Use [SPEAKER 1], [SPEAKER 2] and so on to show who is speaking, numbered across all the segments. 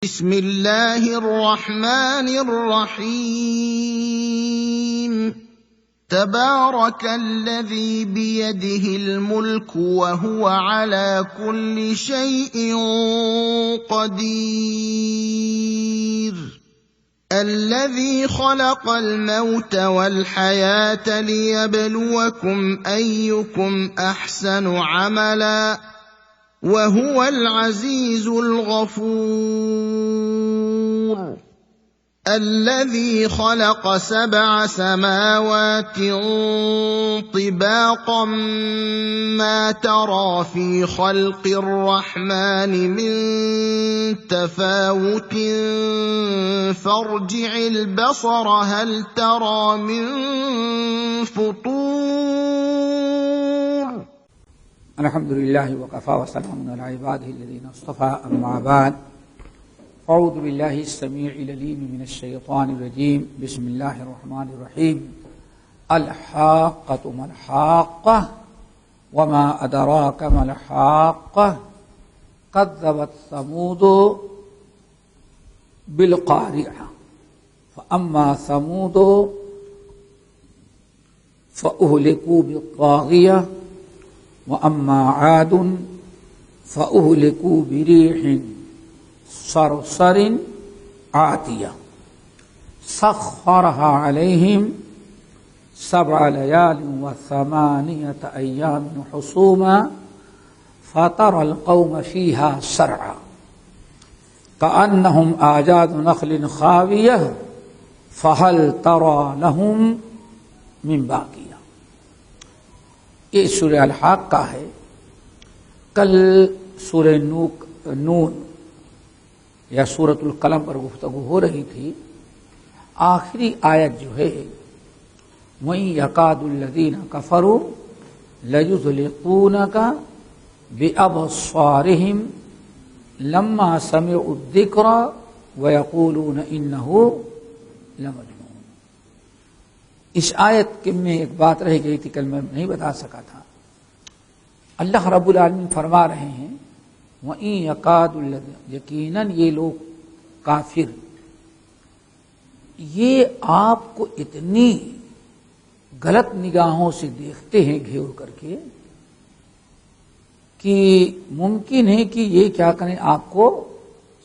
[SPEAKER 1] بسم اللہ الرحمن الرحیم تبارک الذی بیدہ الملک وہو علی کل شیء قدیر الذی خلق الموت والحیاة لیبلوکم ایکم احسن عملا وهو العزيز الغفور الذي خلق 7 سماوات طباقا ما ترى في خلق الرحمن من تفاوت فارجع البصر هل ترى من فطور
[SPEAKER 2] الحمد للہ وکفی وسلام علی عبادہ الذین اصطفى اما بعد اعوذ باللہ السمیع العلیم من الشیطان الرجیم بسم اللہ الرحمن الرحیم الحاقۃ ما الحاقۃ وما ادراک ما الحاقۃ کذبت ثمود بالقارعۃ فاما ثمود فاہلکوا بالطاغیہ وَأَمَّا عَادٌ فَأُهْلِكُوا بِرِيحٍ صَرْصَرٍ عَاتِيَةٍ سَخَّرَهَا عَلَيْهِمْ 7 لَيَالٍ و8 أَيَّامٍ حُسُومًا فَتَرَى الْقَوْمَ فِيهَا صَرْعًا كَأَنَّهُمْ أَعْجَازُ نَخْلٍ خَاوِيَةٍ فَهَلْ تَرَى لَهُمْ مِنْ بَاقِيَةٍ۔ یہ سورہ الحاقہ ہے۔ کل سورہ نون یا سورۃ القلم پر گفتگو ہو رہی تھی۔ آخری آیت جو ہے وَإِن يَكَادُ الَّذِينَ كَفَرُوا لَيُزْلِقُونَكَ بِأَبْصَارِهِمْ لَمَّا سَمِعُوا الذِّكْرَ وَيَقُولُونَ إِنَّهُ لَمَجْنُونٌ۔ اس آیت میں ایک بات رہ گئی تھی، کل میں نہیں بتا سکا تھا۔ اللہ رب العالمین فرما رہے ہیں وَإِن يَكَادُ الَّذِينَ، یقیناً یہ لوگ کافر یہ آپ کو اتنی غلط نگاہوں سے دیکھتے ہیں گھیر کر کے کہ ممکن ہے کہ یہ کیا کریں، آپ کو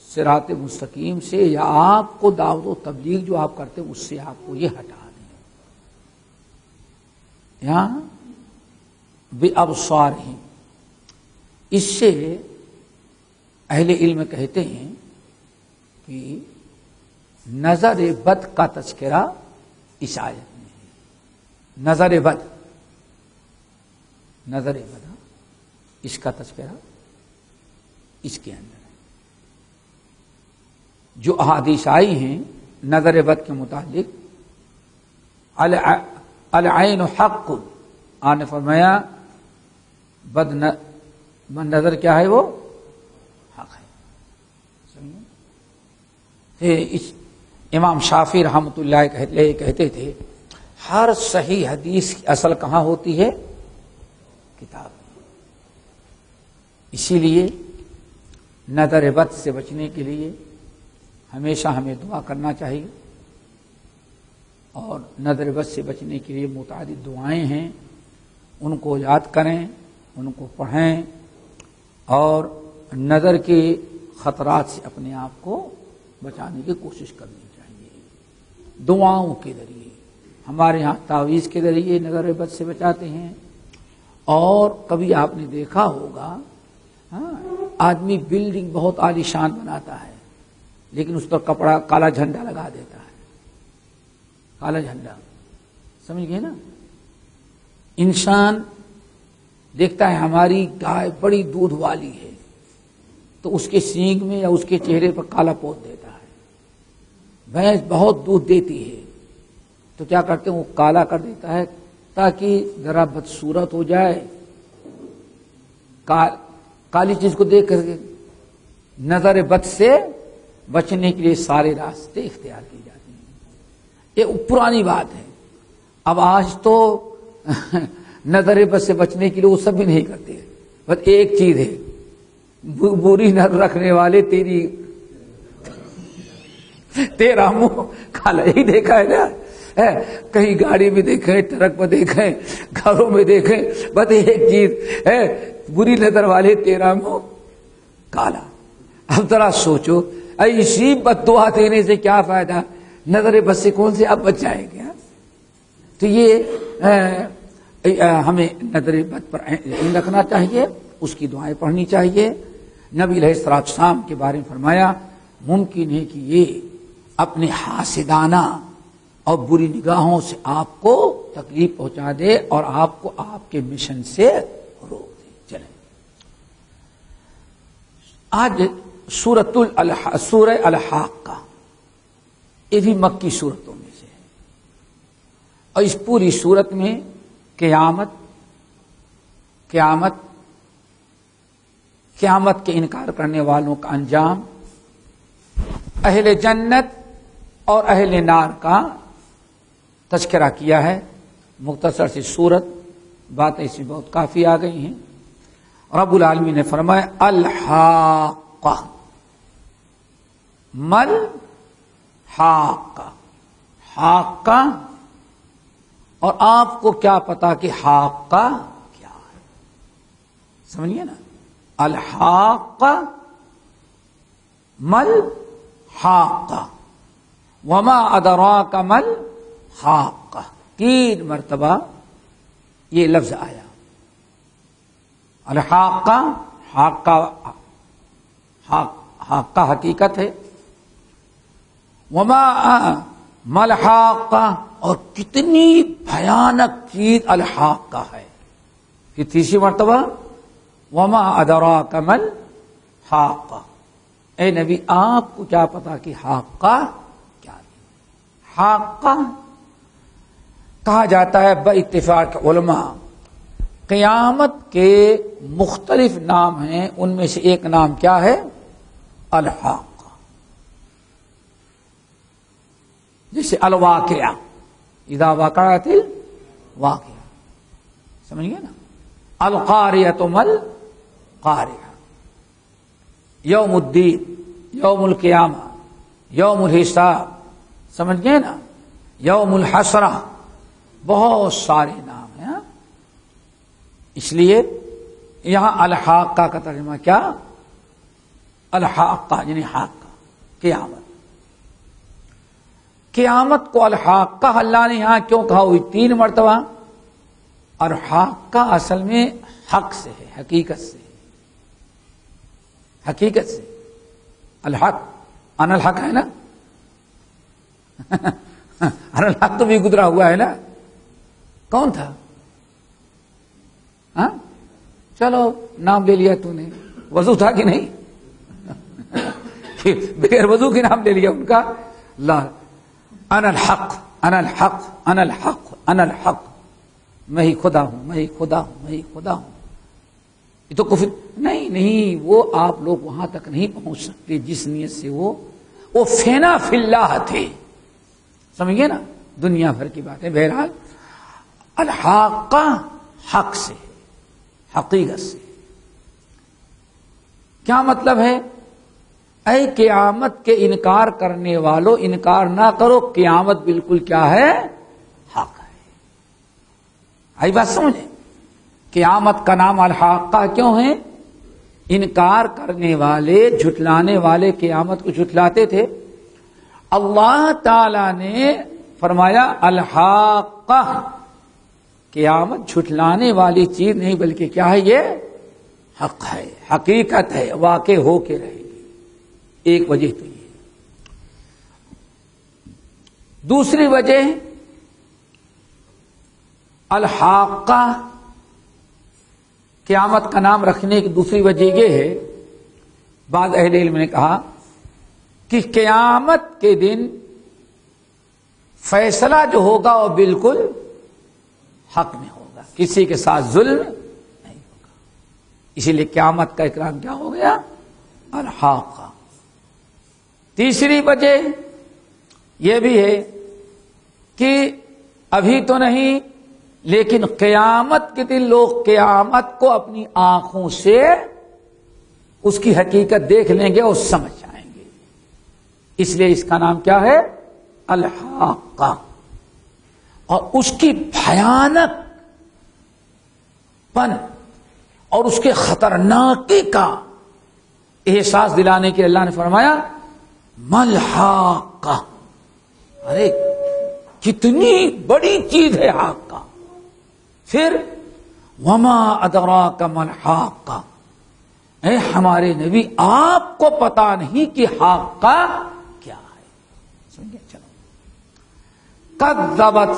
[SPEAKER 2] صراط مستقیم سے یا آپ کو دعوت و تبلیغ جو آپ کرتے ہیں اس سے آپ کو یہ ہٹا یہاں بِأَبْصَارِهِمْ، اس سے اہل علم کہتے ہیں کہ نظر بد کا تذکرہ اس آیت میں ہے۔ نظر بد اس کا تذکرہ اس کے اندر ہے۔ جو احادیث آئی ہیں نظر بد کے متعلق، العین حق، آپ نے فرمایا بد نظر کیا ہے، وہ حق ہے۔ اس امام شافعی رحمۃ اللہ کہتے تھے ہر صحیح حدیث کی اصل کہاں ہوتی ہے، کتاب میں۔ اسی لیے نظر بد سے بچنے کے لیے ہمیشہ ہمیں دعا کرنا چاہیے، اور نظر بد سے بچنے کے لیے متعدد دعائیں ہیں، ان کو یاد کریں، ان کو پڑھیں، اور نظر کے خطرات سے اپنے آپ کو بچانے کی کوشش کرنی چاہیے۔ دعاؤں کے ذریعے، ہمارے ہاں تعویذ کے ذریعے نظر بد سے بچاتے ہیں، اور کبھی آپ نے دیکھا ہوگا آدمی بلڈنگ بہت عالی شان بناتا ہے لیکن اس پر کپڑا کالا جھنڈا لگا دیتا ہے، کالا جھنڈا، سمجھ گئے نا۔ انسان دیکھتا ہے ہماری گائے بڑی دودھ والی ہے تو اس کے سینگ میں یا اس کے چہرے پر کالا پوت دیتا ہے۔ بھینس بہت دودھ دیتی ہے تو کیا کرتے ہیں، وہ کالا کر دیتا ہے تاکہ ذرا بدصورت ہو جائے، کالی چیز کو دیکھ کر کے نظر بد سے بچنے کے لیے سارے راستے اختیار کیے جاتے ہیں۔ یہ پرانی بات ہے، اب آج تو نظر بد سے بچنے کے لیے وہ سب بھی نہیں کرتے، بس ایک چیز ہے، بری نظر رکھنے والے تیری تیرا منہ کالا ہی دیکھا ہے نا. کہیں گاڑی میں دیکھیں، ٹرک میں دیکھیں، گھروں میں دیکھیں، بس ایک چیز ہے، بری نظر والے تیرا منہ کالا. اب ذرا سوچو ایسی بد دعا دینے سے کیا فائدہ؟ نظر بد سے کون سے اب بچ جائیں گے؟ تو یہ ہمیں نظر بد پر رکھنا چاہیے، اس کی دعائیں پڑھنی چاہیے. نبی علیہ الصلوۃ والسلام کے بارے میں فرمایا ممکن ہے کہ یہ اپنے حاسدانہ اور بری نگاہوں سے آپ کو تکلیف پہنچا دے اور آپ کو آپ کے مشن سے روک دے. چلیں آج سورہ الحاقہ، یہ بھی مکی سورتوں میں سے ہے، اور اس پوری سورت میں قیامت کے انکار کرنے والوں کا انجام، اہل جنت اور اہل نار کا تذکرہ کیا ہے. مختصر سی سورت، باتیں اس میں بہت کافی آ گئی ہیں. رب العالمین نے فرمایا الحاقہ، مل حاقہ، حاقہ، اور آپ کو کیا پتا کہ حاقہ کیا ہے؟ سمجھیے نا، الحاقہ مل حاقہ وما ادراک مل حاقہ. 3 مرتبہ یہ لفظ آیا. الحاقہ، حاقہ حقیقت ہے، وما مل حاقہ، اور کتنی بھیانک چیز الحاقہ ہے. پھر تیسری مرتبہ وما ادراک مل حاقہ. اے نبی آپ کو کیا پتا کہ حاقہ کیا ہے؟ حاقہ کہا جاتا ہے باتفاق علماء، قیامت کے مختلف نام ہیں، ان میں سے ایک نام کیا ہے؟ الحاقہ. جیسے الواقعہ، اذا وقعت الواقعہ، سمجھ گئے نا. القاریۃ مل قاریہ، یوم الدین، یوم القیامہ، یوم الحساب، سمجھ گئے نا. یوم الحسرہ، بہت سارے نام ہیں. اس لیے یہاں الحاقہ کا ترجمہ کیا؟ الحاقہ یعنی حاقہ، قیامت. قیامت کو الحاقہ اللہ نے یہاں کیوں کہا ہوئی 3 مرتبہ؟ اور حاقہ اصل میں حق سے ہے، حقیقت سے، حقیقت سے. الحق، ان الحق ہے نا. ان الحق تو بھی گزرا ہوا ہے نا. کون تھا؟ ہاں چلو نام لے لیا تو نے، وضو تھا کہ نہیں؟ بغیر وضو کے نام لے لیا ان کا. اللہ، انا الحق، انا الحق، انا الحق، انا الحق، میں ہی خدا ہوں، میں ہی خدا ہوں، میں ہی خدا ہوں. یہ تو کفر نہیں، وہ آپ لوگ وہاں تک نہیں پہنچ سکتے جس نیت سے وہ فینا فی اللہ تھے. سمجھئے نا، دنیا بھر کی باتیں. بہرحال الحاقہ حق سے، حقیقت سے. کیا مطلب ہے؟ اے قیامت کے انکار کرنے والو، انکار نہ کرو، قیامت بالکل کیا ہے؟ حق ہے. آئی بات سمجھیں؟ قیامت کا نام الحاقہ کیوں ہے؟ انکار کرنے والے، جھٹلانے والے قیامت کو جھٹلاتے تھے. اللہ تعالی نے فرمایا الحاقہ، قیامت جھٹلانے والی چیز نہیں بلکہ کیا ہے؟ یہ حق ہے، حقیقت ہے، واقع ہو کے رہے گی. ایک وجہ تو یہ. دوسری وجہ الحاقہ قیامت کا نام رکھنے کی دوسری وجہ یہ ہے، بعض اہل علم نے کہا کہ قیامت کے دن فیصلہ جو ہوگا وہ بالکل حق میں ہوگا، کسی کے ساتھ ظلم نہیں ہوگا. اسی لیے قیامت کا اکرام کیا ہو گیا؟ الحاقہ. تیسری وجہ یہ بھی ہے کہ ابھی تو نہیں، لیکن قیامت کے دن لوگ قیامت کو اپنی آنکھوں سے اس کی حقیقت دیکھ لیں گے اور سمجھ جائیں گے. اس لیے اس کا نام کیا ہے؟ الحاقہ. اور اس کی بھیانک پن اور اس کے خطرناکی کا احساس دلانے کے لیے اللہ نے فرمایا ملحاقہ. ارے کتنی بڑی چیز ہے حاقہ. پھر وما ادراک ملحاقہ. اے ہمارے نبی آپ کو پتا نہیں کہ حاقہ کیا ہے. سمجھے؟ چلو. کذبت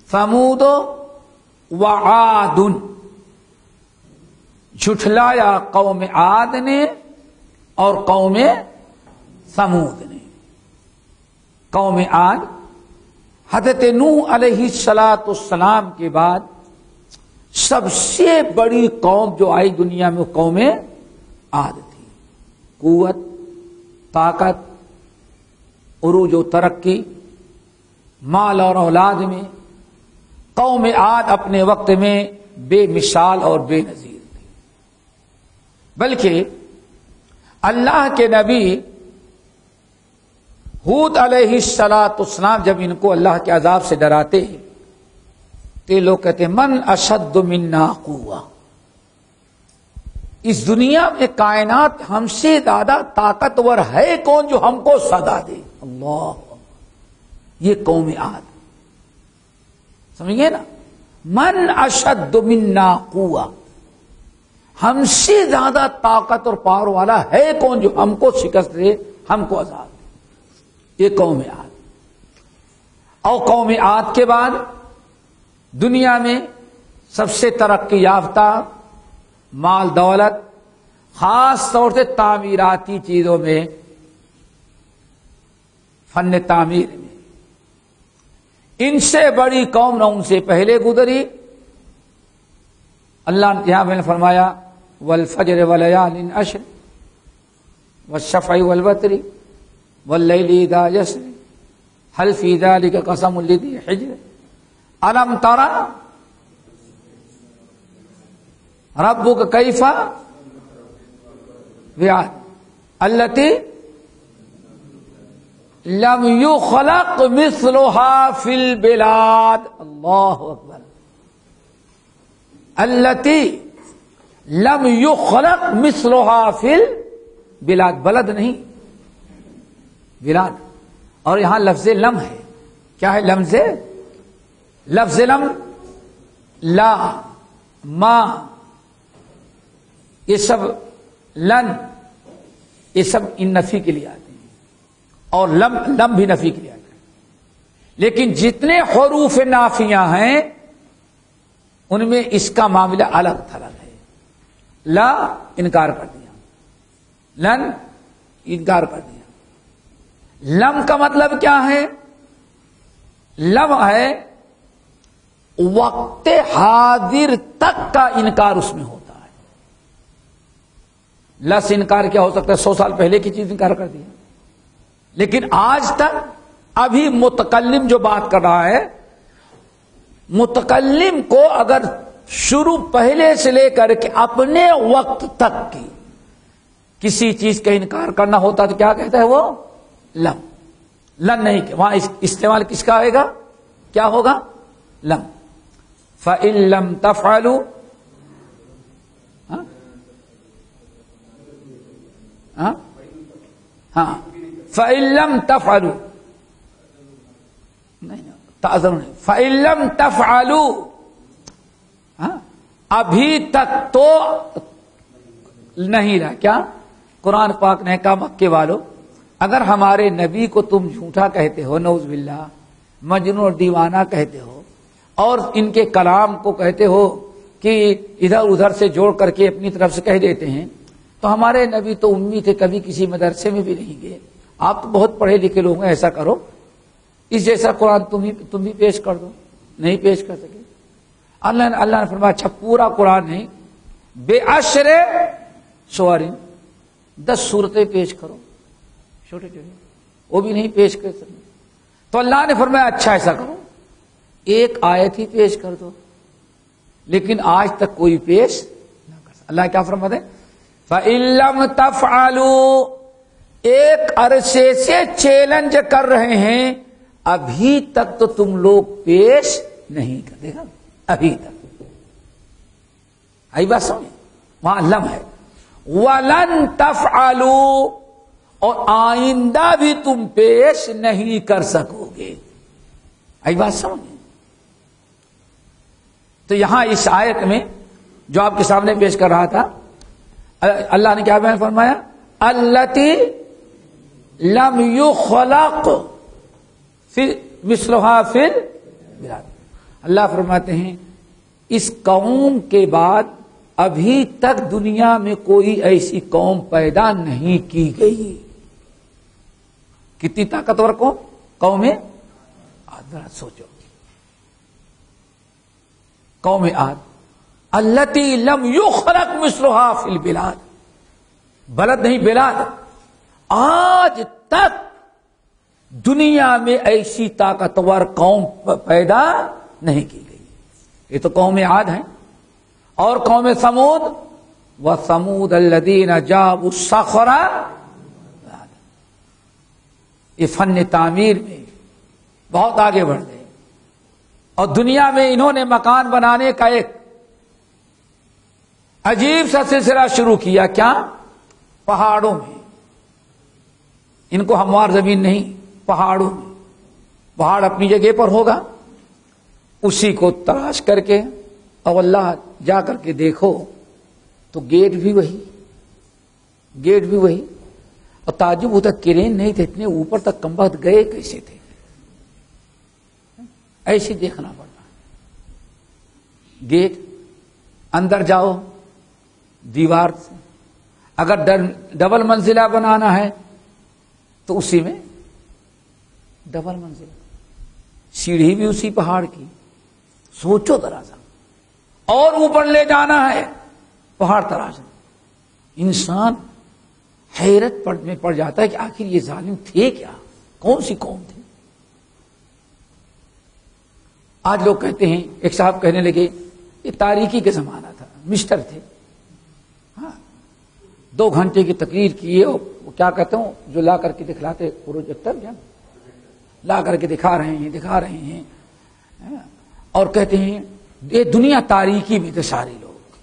[SPEAKER 2] ثمود وعاد. جھٹلایا قوم عاد نے اور قوم ثمود نے. قوم عاد حضرت نوح علیہ السلام کے بعد سب سے بڑی قوم جو آئی دنیا میں وہ قوم عاد تھی. قوت، طاقت، عروج و ترقی، مال اور اولاد میں قوم عاد اپنے وقت میں بے مثال اور بے نظیر تھی. بلکہ اللہ کے نبی ہود علیہ السلام جب ان کو اللہ کے عذاب سے ڈراتے تو یہ لوگ کہتے ہیں من اشد منا قوہ. اس دنیا میں کائنات ہم سے زیادہ طاقتور ہے کون جو ہم کو صدا دے؟ اللہ. یہ قوم عاد. سمجھ گئے نا؟ من اشد منا قوہ. ہم سے زیادہ طاقت اور پاور والا ہے کون جو ہم کو شکست دے، ہم کو عذاب دے؟ یہ قوم عاد. اور قوم عاد کے بعد دنیا میں سب سے ترقی یافتہ، مال دولت، خاص طور سے تعمیراتی چیزوں میں، فن تعمیر میں، ان سے بڑی قوم نہ ان سے پہلے گزری. اللہ نے یہاں میں فرمایا والفجر ولیال عشر والشفع والوتر واللیل اذا یسر هل فی ذلک قسم لذی حجر الم تر ربک کیف وعد التی لم یخلق مثلها فی البلاد. اللہ اکبر. التی لم یخلق مثلها فی البلاد. بلد نہیں، بلاد. اور یہاں لفظ لم ہے. کیا ہے لفظ؟ لفظ لم لا، ما، یہ سب لن، یہ سب ان نفی کے لیے آتے ہیں. اور لم بھی نفی کے لیے آتا ہے. لیکن جتنے حروف نافیہ ہیں ان میں اس کا معاملہ الگ تھلگ ہے. لا انکار کر دیا، لن انکار کر دیا. لم کا مطلب کیا ہے؟ لم ہے وقت حاضر تک کا انکار اس میں ہوتا ہے. لس انکار کیا ہو سکتا ہے؟ 100 سال پہلے کی چیز انکار کر دیا. لیکن آج تک ابھی متکلم جو بات کر رہا ہے، متکلم کو اگر شروع پہلے سے لے کر کے اپنے وقت تک کی کسی چیز کا انکار کرنا ہوتا تو کیا کہتا ہے وہ؟ لم. لن نہیں کہ وہاں استعمال کس کا آئے گا؟ کیا ہوگا؟ لم. فَإِن لَّمْ تَفْعَلُوا ہاں فَإِن لَّمْ تَفْعَلُوا نہیں تعذر نہیں فَإِن لَّمْ تَفْعَلُوا ابھی تک تو نہیں رہا. کیا قرآن پاک نے کہا مکے والو اگر ہمارے نبی کو تم جھوٹا کہتے ہو، نعوذ باللہ، مجنون اور دیوانہ کہتے ہو، اور ان کے کلام کو کہتے ہو کہ ادھر ادھر سے جوڑ کر کے اپنی طرف سے کہہ دیتے ہیں، تو ہمارے نبی تو امی تھے، کبھی کسی مدرسے میں بھی نہیں گئے، آپ تو بہت پڑھے لکھے لوگ ہیں، ایسا کرو اس جیسا قرآن تم بھی پیش کر دو. نہیں پیش کر سکے. اللہ نے فرمایا اچھا پورا قرآن نہیں، بے عشر سور 10 صورتیں پیش کرو، چھوٹے چھوٹے، وہ بھی نہیں پیش کر سکتے. تو اللہ نے فرمایا اچھا ایسا کرو 1 آیت ہی پیش کر دو. لیکن آج تک کوئی پیش نہ کر سکتا. اللہ کیا فرماتے ہیں؟ فَإِن لَّمْ تَفْعَلُوا، ایک عرصے سے چیلنج کر رہے ہیں، ابھی تک تو تم لوگ پیش نہیں کر دے گا، ابھی تک. آئی بات سمجھ، وہاں لم ہے. وَلَن تَفْعَلُوا، اور آئندہ بھی تم پیش نہیں کر سکو گے. آئی بات سمجھ. تو یہاں اس آیت میں جو آپ کے سامنے پیش کر رہا تھا، اللہ نے کیا بیان فرمایا؟ التی لم یخلق مثلھا فی البلاد. اللہ فرماتے ہیں اس قوم کے بعد ابھی تک دنیا میں کوئی ایسی قوم پیدا نہیں کی گئی. کتنی طاقتور قوم ہے؟ ذرا سوچو، قوم عاد التی لم یخلق مثلھا فی البلاد، بلد نہیں بلاد. آج تک دنیا میں ایسی طاقتور قوم پیدا نہیں کی گئی. یہ تو قوم عاد ہیں. اور قوم ثمود، وَثَمُودَ الَّذِينَ جَابُوا الصَّخْرَ، یہ فن تعمیر میں بہت آگے بڑھ گئے، اور دنیا میں انہوں نے مکان بنانے کا ایک عجیب سا سلسلہ شروع کیا. کیا؟ پہاڑوں میں. ان کو ہموار زمین نہیں، پہاڑوں میں. پہاڑ اپنی جگہ پر ہوگا، اسی کو تلاش کر کے، اور اللہ جا کر کے دیکھو تو گیٹ بھی وہی، گیٹ بھی وہی. اور تعجب ہوتا کرین نہیں تھے، اتنے اوپر تک کمبخت گئے کیسے تھے؟ ایسے دیکھنا پڑتا. گیٹ اندر جاؤ دیوار سے، اگر ڈبل منزلہ بنانا ہے تو اسی میں ڈبل منزلہ، سیڑھی بھی اسی پہاڑ کی. سوچو ذرا سا، اور اوپر لے جانا ہے پہاڑ تراشنا. انسان حیرت میں پڑ جاتا ہے کہ آخر یہ ظالم تھے کیا، کون سی قوم تھی. آج لوگ کہتے ہیں، ایک صاحب کہنے لگے یہ تاریکی کے زمانہ تھا، مسٹر تھے، 2 گھنٹے کی تقریر کیے، اور کیا کہتا ہوں جو لا کر کے دکھلاتے پروجیکٹر، کیا لا کر کے دکھا رہے ہیں اور کہتے ہیں یہ دنیا تاریکی میں تھے سارے لوگ،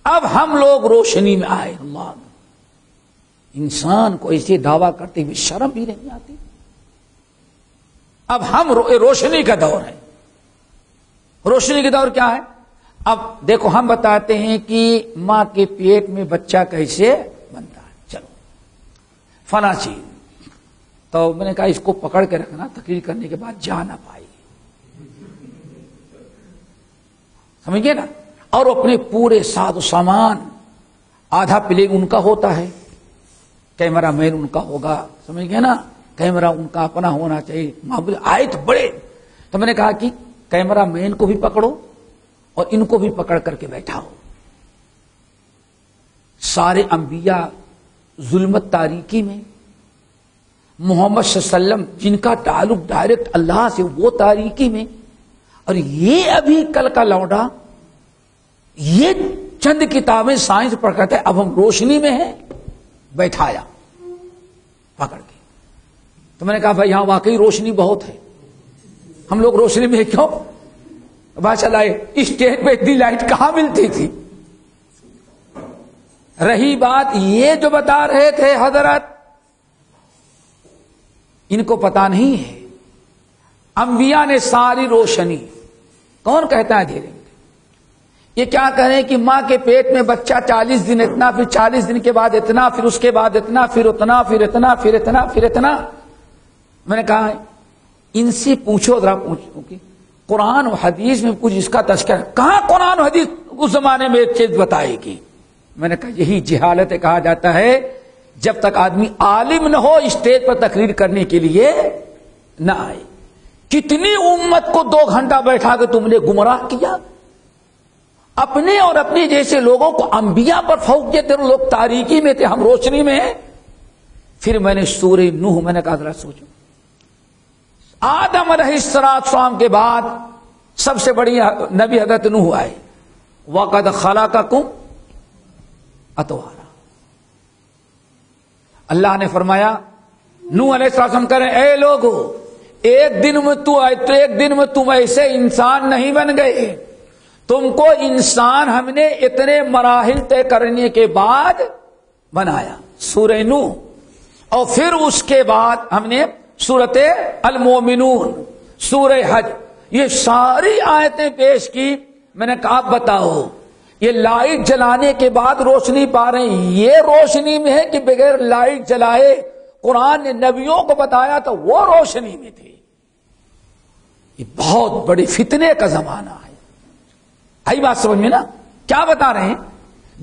[SPEAKER 2] اب ہم لوگ روشنی میں آئے. اللہ، انسان کو ایسے دعویٰ کرتے ہوئے شرم بھی نہیں آتی. اب ہم روشنی کا دور ہے. روشنی کا دور کیا ہے؟ اب دیکھو ہم بتاتے ہیں کہ ماں کے پیٹ میں بچہ کیسے بنتا ہے. چلو فلاں چیز، تو میں نے کہا اس کو پکڑ کے رکھنا، تقریر کرنے کے بعد جا نہ پائی. سمجھ گئے نا؟ اور اپنے پورے ساز و سامان، آدھا پلے ان کا ہوتا ہے، کیمرہ مین ان کا ہوگا، سمجھ گئے نا؟ کیمرہ ان کا اپنا ہونا چاہیے. معمول آئے تو بڑے. تو میں نے کہا کہ کیمرہ مین کو بھی پکڑو اور ان کو بھی پکڑ کر کے بیٹھاؤ. سارے انبیاء ظلمت تاریکی میں، محمد صلی اللہ علیہ وسلم جن کا تعلق ڈائریکٹ اللہ سے، وہ تاریکی میں، اور یہ ابھی کل کا لوٹا، یہ چند کتابیں سائنس پڑھ کرتے اب ہم روشنی میں ہیں. بیٹھایا پکڑ کے. تو میں نے کہا بھائی یہاں واقعی روشنی بہت ہے، ہم لوگ روشنی میں کیوں؟ بادشاہ لائے اسٹیج پہ اتنی لائٹ کہاں ملتی تھی. رہی بات یہ جو بتا رہے تھے حضرت، ان کو پتا نہیں ہے انبیاء نے ساری روشنی، کون کہتا ہے دھیرے یہ کیا کہیں کہ ماں کے پیٹ میں بچہ 40 دن اتنا، پھر 40 دن کے بعد اتنا، پھر اس کے بعد اتنا، پھر اتنا، پھر اتنا، پھر اتنا، پھر اتنا. میں نے کہا ان سے پوچھو ذرا، پوچھو کہ قرآن و حدیث میں کچھ اس کا تذکرہ کہاں؟ قرآن و حدیث اس زمانے میں ایک چیز بتائے گی. میں نے کہا یہی جہالت کہا جاتا ہے، جب تک آدمی عالم نہ ہو اسٹیج پر تقریر کرنے کے لیے نہ آئے. کتنی امت کو 2 گھنٹہ بیٹھا کے تم نے گمراہ کیا. اپنے اور اپنے جیسے لوگوں کو انبیاء پر فوقیت دے، لوگ تاریکی میں تھے، ہم روشنی میں ہیں. پھر میں نے سورہ نوح، میں نے کہا ذرا سوچو، آدم علیہ السلام کے بعد سب سے بڑی نبی حضرت نوح آئے. وَقَدْ خَلَقَكُمْ أَطْوَارًا. اللہ نے فرمایا نوح علیہ السلام کریں اے لوگو ایک دن میں تم ایسے انسان نہیں بن گئے، تم کو انسان ہم نے اتنے مراحل طے کرنے کے بعد بنایا، سورہ نوح، اور پھر اس کے بعد ہم نے سورۃ المومنون، سورہ حج، یہ ساری آیتیں پیش کی۔ میں نے کہا آپ بتاؤ یہ لائٹ جلانے کے بعد روشنی پا رہے ہیں، یہ روشنی میں ہے کہ بغیر لائٹ جلائے قرآن نے نبیوں کو بتایا تو وہ روشنی میں تھے؟ یہ بہت بڑے فتنے کا زمانہ ہے۔ آئی بات سمجھ میں نا؟ کیا بتا رہے ہیں؟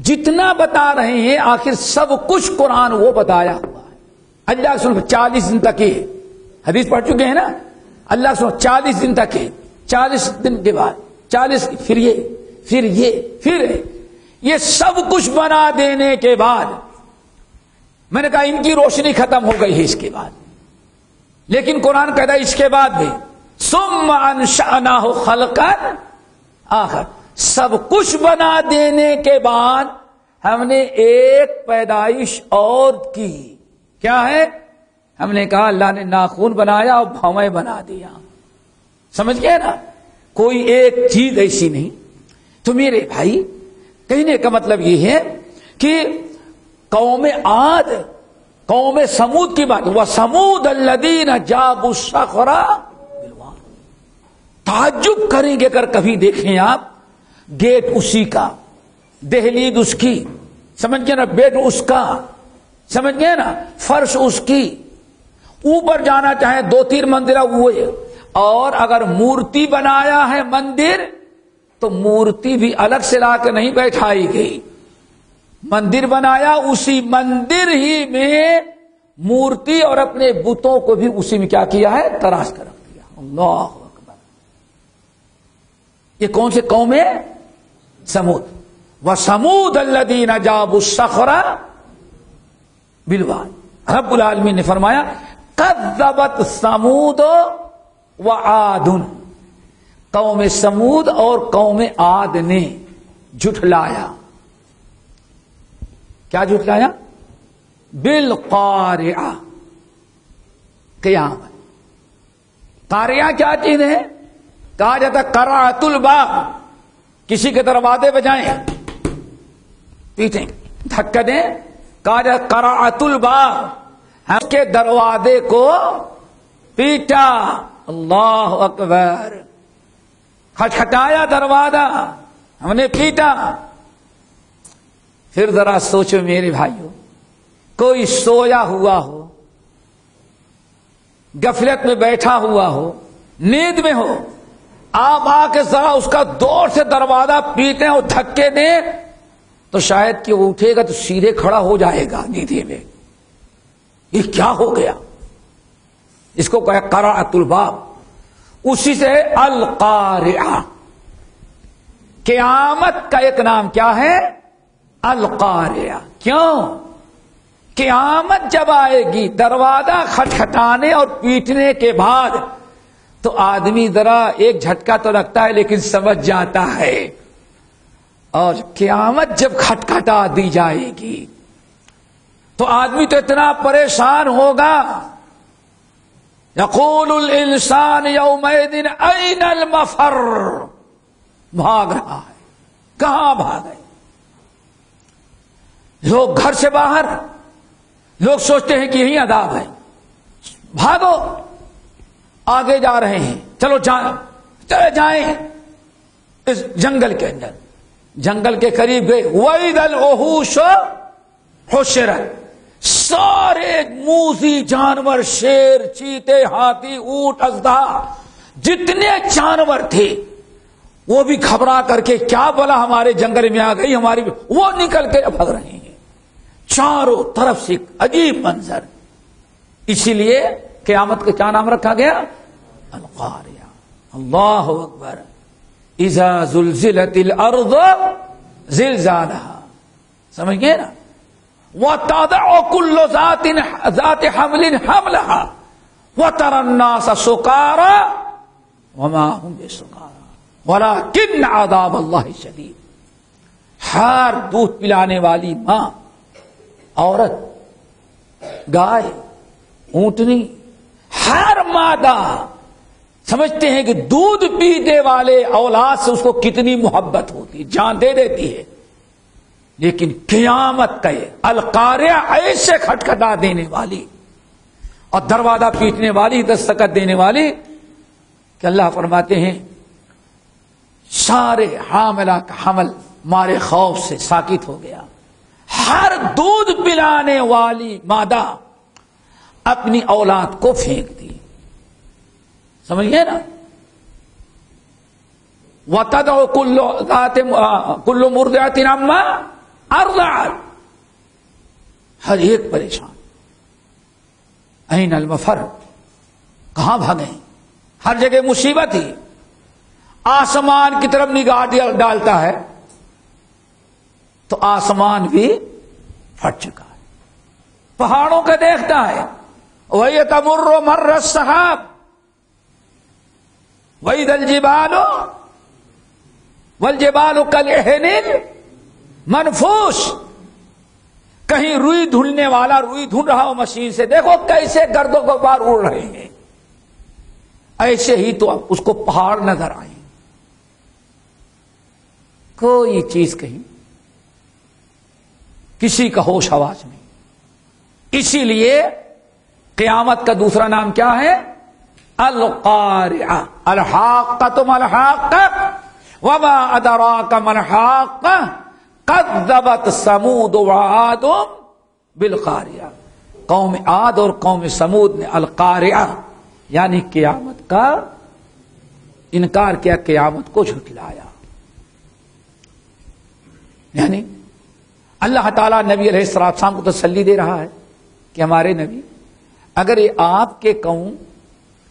[SPEAKER 2] جتنا بتا رہے ہیں آخر سب کچھ قرآن وہ بتایا ہوا ہے۔ اللہ سن 40 دن تک یہ حدیث پڑھ چکے ہیں نا، اللہ سن 40 دن تک ہے، 40 دن کے بعد 40 پھر یہ سب کچھ بنا دینے کے بعد میں نے کہا ان کی روشنی ختم ہو گئی ہے اس کے بعد، لیکن قرآن کہتا ہے اس کے بعد بھی ثم انشأناہ خلقا آخر، سب کچھ بنا دینے کے بعد ہم نے ایک پیدائش اور کی۔ کیا ہے؟ ہم نے کہا اللہ نے ناخن بنایا اور بھویں بنا دیا، سمجھ گئے نا؟ کوئی ایک چیز ایسی نہیں۔ تو میرے بھائی کہنے کا مطلب یہ ہے کہ قوم عاد، قوم سمود کی بات، وَثَمُودَ الَّذِينَ جَابُوا الصَّخْرَ بِالْوَادِ، تعجب کریں گے اگر کبھی دیکھیں آپ، گیٹ اسی کا، دہلیز اس کی، سمجھ گئے نا، بیڈ اس کا، سمجھ گئے نا، فرش اس کی، اوپر جانا چاہیں 2-3 منزلہ ہوئے، اور اگر مورتی بنایا ہے مندر تو مورتی بھی الگ سے لا کے نہیں بیٹھائی گئی، مندر بنایا اسی مندر ہی میں مورتی اور اپنے بتوں کو بھی اسی میں کیا کیا ہے؟ تراش کر رکھ دیا۔ اللہ اکبر۔ یہ کون سے قوم ہے؟ سمود۔ وَثَمُودَ الَّذِينَ جَابُوا الصَّخْرَ بِالْوَادِ، رب العالمین نے فرمایا کذبت ثمود وعاد، قوم سمود اور قوم عاد نے جھٹلایا۔ کیا جھٹلایا؟ بالقارعہ، قیامت۔ قارعہ کیا چیز ہے؟ کہا جاتا قرعۃ الباب، کسی کے دروازے پہ جائیں پیٹیں دھکا دیں، کہا جاتا قرعۃ الباب، ہم کے دروازے کو پیٹا۔ اللہ اکبر، کھٹکھٹایا دروازہ، ہم نے پیٹا۔ پھر ذرا سوچو میرے بھائیو، کوئی سویا ہوا ہو، غفلت میں بیٹھا ہوا ہو، نیند میں ہو، آپ آ کے ذرا اس کا دور سے دروازہ پیٹیں اور دھکے دیں تو شاید کہ وہ اٹھے گا تو سیدھے کھڑا ہو جائے گا نیندے میں۔ یہ کیا ہو گیا؟ اس کو کہا قرعۃ الباب، اسی سے القارعہ۔ قیامت کا ایک نام کیا ہے؟ القارعہ۔ کیوں؟ قیامت جب آئے گی دروازہ کھٹکھٹانے اور پیٹنے کے بعد تو آدمی ذرا ایک جھٹکا تو لگتا ہے لیکن سمجھ جاتا ہے، اور قیامت جب کھٹکھٹا دی جائے گی تو آدمی تو اتنا پریشان ہوگا، یقول الانسان یومئذ این المفر، بھاگ رہا ہے، کہاں بھاگے؟ لوگ گھر سے باہر، لوگ سوچتے ہیں کہ یہی عذاب ہے، بھاگو، آگے جا رہے ہیں، چلو چلے جائیں اس جنگل کے اندر، جنگل کے قریب گئے، وَإِذَا الْوُحُوشُ حُشِرَتْ، سارے موذی جانور، شیر، چیتے، ہاتھی، اونٹ، اژدہا، جتنے جانور تھے وہ بھی گھبرا کر کے کیا بلا ہمارے جنگل میں آ گئی ہماری، وہ نکل کے بھگ رہے ہیں، چاروں طرف سے عجیب منظر۔ اسی لیے قیامت کا کیا نام رکھا گیا؟ القاریہ۔ اللہ اکبر۔ اذا زلزلت الارض زلزالها، سمجھ گئے نا؟ وَتَضَعُ كُلُّ ذَاتِ حَمْلٍ حَمْلَهَا وَتَرَى النَّاسَ سُكَارَىٰ وَمَا هُمْ بِسُكَارَىٰ وَلَٰكِنَّ عَذَابَ اللَّهِ شَدِيدٌ۔ ہر دودھ پلانے والی ماں، عورت گائے، اونٹنی، ہر مادہ سمجھتے ہیں کہ دودھ پینے والے اولاد سے اس کو کتنی محبت ہوتی، جان دے دیتی ہے، لیکن قیامت کا القاریہ ایسے کھٹکھٹا دینے والی اور دروازہ پیٹنے والی، دستخط دینے والی کہ اللہ فرماتے ہیں سارے حاملہ کا حمل مارے خوف سے ساکت ہو گیا. ہر دودھ پلانے والی مادہ اپنی اولاد کو پھینک دی. سمجھئے نا؟ وَتَدْعُ كُلُّ مُرْضِعَةٍ عَمَّا أَرْضَعَتْ. ہر ایک پریشان. أَيْنَ الْمَفَرُّ، کہاں بھگیں؟ ہر جگہ مصیبت ہی. آسمان کی طرف نگاہ ڈالتا ہے تو آسمان بھی پھٹ چکا ہے. پہاڑوں کا دیکھتا ہے وَهِيَ تَمُرُّ مَرَّ السَّحَابِ وَإِذَا الْجِبَالُ وَالْجِبَالُ كَالْعِهْنِ الْمَنْفُوشِ. کہیں روئی دھلنے والا روئی دھل رہا ہو مشین سے، دیکھو کیسے گرد و غبار اڑ رہے ہیں. ایسے ہی تو اب اس کو پہاڑ نظر آئیں، کوئی چیز کہیں کسی کا ہوش حواس نہیں. اسی لیے قیامت کا دوسرا نام کیا ہے؟ القارعہ. الحاقۃ ما الحاقہ وما ادراک ما الحاقہ کذبت ثمود وعاد بالقارعہ. قوم عاد اور قوم ثمود نے القارعہ یعنی قیامت کا انکار کیا، قیامت کو جھٹلایا. یعنی اللہ تعالیٰ نبی علیہ السلام کو تسلی دے رہا ہے کہ ہمارے نبی، اگر یہ آپ کے قوم،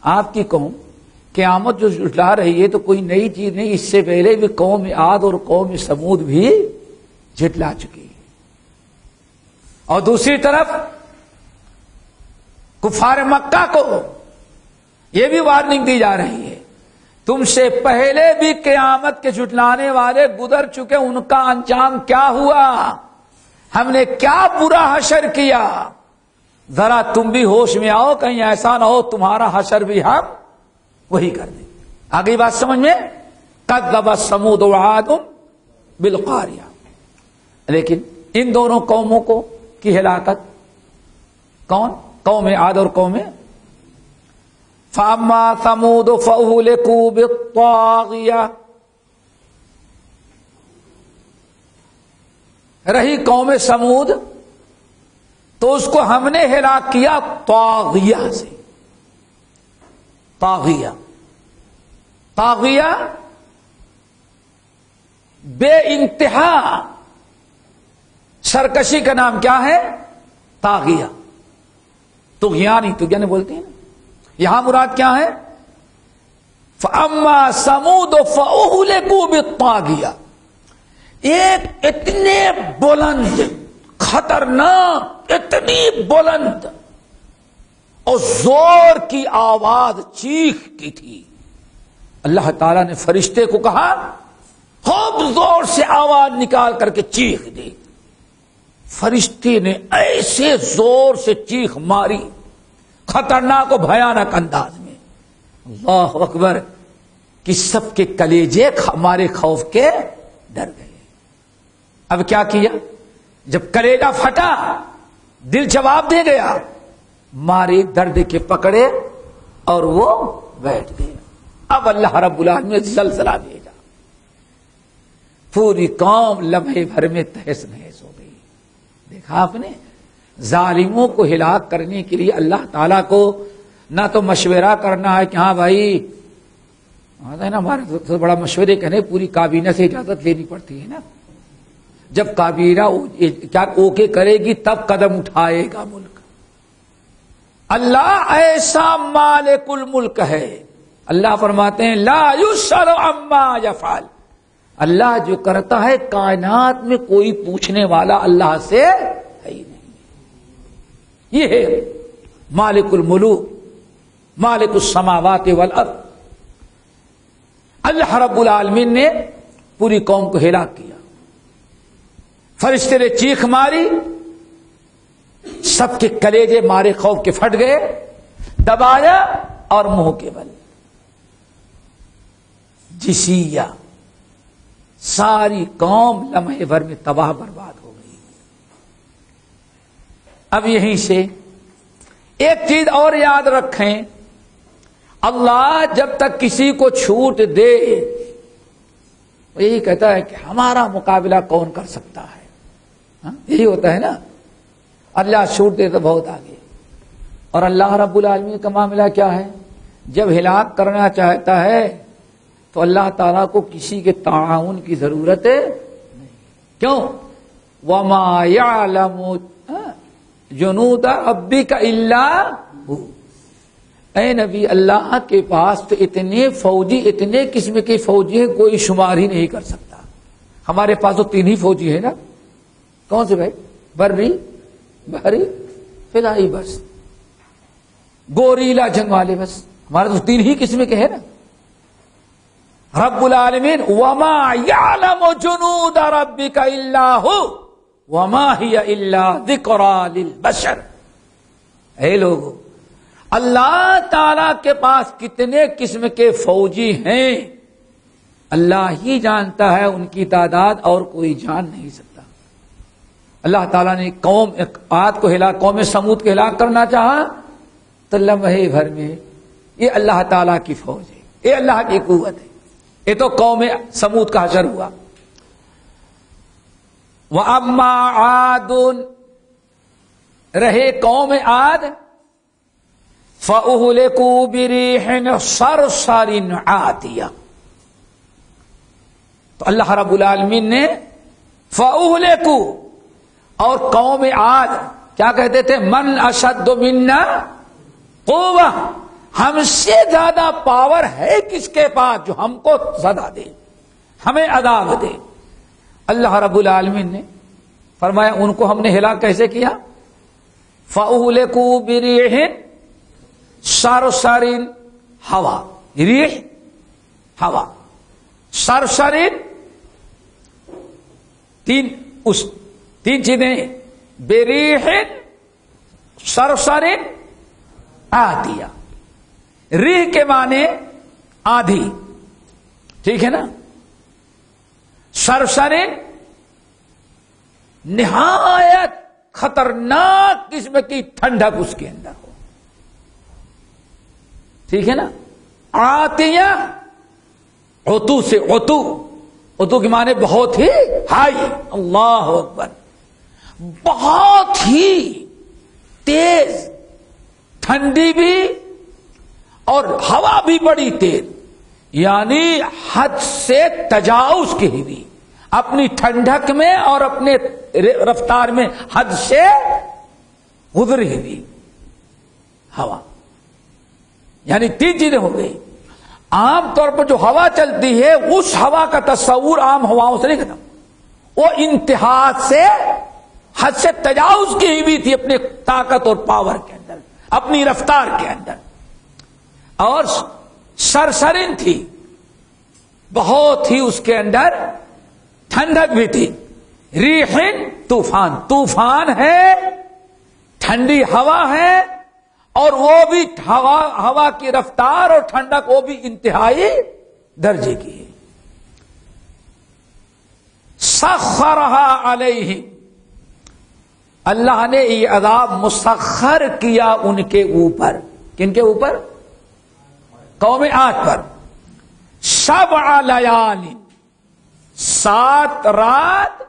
[SPEAKER 2] آپ کی قوم قیامت جو جھٹلا رہی ہے تو کوئی نئی چیز نہیں، اس سے پہلے بھی قوم عاد اور قوم ثمود بھی جھٹلا چکی ہے. اور دوسری طرف کفار مکہ کو یہ بھی وارننگ دی جا رہی ہے، تم سے پہلے بھی قیامت کے جھٹلانے والے گزر چکے، ان کا انجام کیا ہوا، ہم نے کیا برا حشر کیا، ذرا تم بھی ہوش میں آؤ، کہیں ایسا نہ ہو تمہارا حشر بھی ہم وہی کر دیں. آگے بات سمجھ میں؟ کذبت ثمود وعاد بالقاریہ. لیکن ان دونوں قوموں کو کی ہلاکت کون؟ قوم عاد اور قوم فَأَمَّا ثَمُودُ فَأُهْلِكُوا بِالطَّاغِيَةِ. رہی قوم سمود تو اس کو ہم نے ہلاک کیا طاغیہ سے. طاغیہ، طاغیہ بے انتہا سرکشی کا نام کیا ہے؟ طاغیہ. طغیانی بولتے ہیں نا. یہاں مراد کیا ہے؟ فَأَمَّا ثَمُودُ فَأُهْلِكُوا بِالطَّاغِيَةِ. ایک اتنے بلند، خطرناک، اتنی بلند اور زور کی آواز چیخ کی تھی. اللہ تعالیٰ نے فرشتے کو کہا خوب زور سے آواز نکال کر کے چیخ دی. فرشتے نے ایسے زور سے چیخ ماری خطرناک و بھیانک انداز میں، اللہ اکبر، کہ سب کے کلیجے ہمارے خوف کے ڈر گئے. اب کیا کیا؟ جب کلیجہ پھٹا، دل جواب دے گیا، مارے درد کے پکڑے اور وہ بیٹھ گئے. اب اللہ رب العالمین نے زلزلہ بھیجا، پوری قوم لمحے بھر میں تہس نہس ہو گئی. دیکھا آپ نے، ظالموں کو ہلاک کرنے کے لیے اللہ تعالیٰ کو نہ تو مشورہ کرنا ہے کہ ہاں بھائی ہے نا، ہمارا سب سے بڑا مشورے کرنے پوری کابینہ سے اجازت لینی پڑتی ہے نا. جب کابینہ کیا اوکے کرے گی تب قدم اٹھائے گا ملک. اللہ ایسا مالک الملک ہے. اللہ فرماتے ہیں لا یسأل عما یفعل. اللہ جو کرتا ہے کائنات میں کوئی پوچھنے والا اللہ سے ہے ہی نہیں. یہ ہے مالک الملوک، مالک السماوات والارض. اللہ رب العالمین نے پوری قوم کو ہلاک کیا. فرشتے نے چیخ ماری، سب کے کلیجے مارے خوف کے پھٹ گئے، دبایا اور منہ کے بل جسیہ، ساری قوم لمحے بھر میں تباہ برباد ہو گئی۔ اب یہیں سے ایک چیز اور یاد رکھیں، اللہ جب تک کسی کو چھوٹ دے یہی کہتا ہے کہ ہمارا مقابلہ کون کر سکتا ہے، یہی ہوتا ہے نا، اللہ چھوٹ دے تو بہت آگے۔ اور اللہ رب العالمین کا معاملہ کیا ہے، جب ہلاک کرنا چاہتا ہے تو اللہ تعالیٰ کو کسی کے تعاون کی ضرورت نہیں، کیوں؟ وَمَا يَعْلَمُ جُنُودَ رَبِّكَ إِلَّا هُوَ۔ اے نبی، اللہ کے پاس تو اتنے فوجی، اتنے قسم کے فوجی ہیں، کوئی شمار ہی نہیں کر سکتا۔ ہمارے پاس تو 3 ہی فوجی ہیں نا، کون سے بھائی؟ بری، بحری، فضائی، بس گوریلا جنگ والے، بس ہمارے تو 3 ہی قسم کے ہیں نا۔ رب العالمین وَمَا يَعْلَمُ جُنُودَ رَبِّكَ إِلَّا هُوَ وَمَا هِيَ إِلَّا ذِكْرَىٰ لِلْبَشَرِ۔ اے لوگو، اللہ تعالی کے پاس کتنے قسم کے فوجی ہیں اللہ ہی جانتا ہے، ان کی تعداد اور کوئی جان نہیں سکتا۔ اللہ تعالیٰ نے قوم عاد کو ہلاک، قوم سمود کو ہلاک کرنا چاہا تو لمحے بھر میں یہ اللہ تعالیٰ کی فوج ہے، یہ اللہ کی قوت ہے۔ یہ تو قوم سمود کا حشر ہوا۔ وَأَمَّا عَادٌ، رہے قوم عاد، فَأُهْلِكُوا بِرِيحٍ صَرْصَرٍ عَاتِيَةٍ، تو اللہ رب العالمین نے فَأُهْلِكُوا، اور قوم عاد کیا کہتے تھے؟ من اشد منا قوة، ہم سے زیادہ پاور ہے کس کے پاس جو ہم کو سزا دے، ہمیں عذاب دے۔ اللہ رب العالمین نے فرمایا ان کو ہم نے ہلاک کیسے کیا؟ فَأُهْلِكُوا بِرِيحٍ صَرْصَرٍ، ہوا، ریح ہوا، صرصر، تین چیزیں، بریح صرصر آتیہ۔ ریح کے معنی آدھی، ٹھیک ہے نا، صرصر نہایت خطرناک قسم کی ٹھنڈک اس کے اندر ہو، ٹھیک ہے نا۔ آتیہ عتو سے، عتو کے معنی بہت ہی ہائی، اللہ اکبر، بہت ہی تیز، ٹھنڈی بھی اور ہوا بھی بڑی تیز، یعنی حد سے تجاوز کی ہوئی، اپنی ٹھنڈک میں اور اپنے رفتار میں حد سے گزری ہوئی ہوا، یعنی 3 چیزیں ہو گئی۔ عام طور پر جو ہوا چلتی ہے اس ہوا کا تصور عام ہواؤں سے نہیں کرتا، وہ انتہا سے حد سے تجاوز کی ہوئی تھی اپنے طاقت اور پاور کے اندر، اپنی رفتار کے اندر، اور سرسرن تھی، بہت ہی اس کے اندر ٹھنڈک بھی تھی۔ ریحن، طوفان، طوفان ہے، ٹھنڈی ہوا ہے، اور وہ بھی ہوا کی رفتار اور ٹھنڈک وہ بھی انتہائی درجے کی ہے۔ سخرها علیہم، اللہ نے یہ عذاب مسخر کیا ان کے اوپر، کن کے اوپر؟ قوم عاد پر۔ 7 لیال، 7 رات،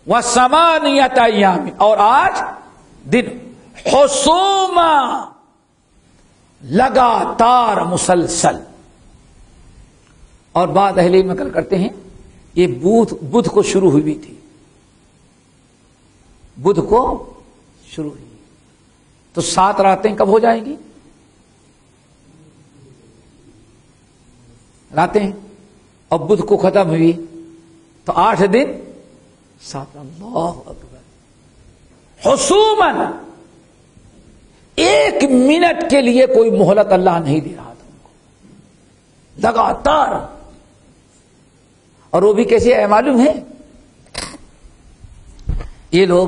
[SPEAKER 2] و8 ایام، اور 8 دن، حسوما، لگاتار مسلسل۔ اور بعض اہل علم نقل کرتے ہیں یہ بدھ کو شروع ہوئی تھی، بدھ کو شروع ہوئی، تو 7 راتیں کب ہو جائیں گی؟ راتیں، اور بدھ کو ختم ہوئی تو 8 دن 7۔ اللہ اکبر، حسوماً، 1 منٹ کے لیے کوئی مہلت اللہ نہیں دے رہا تھا ان کو، لگاتار۔ اور وہ بھی کیسے ہے معلوم ہے؟ یہ لوگ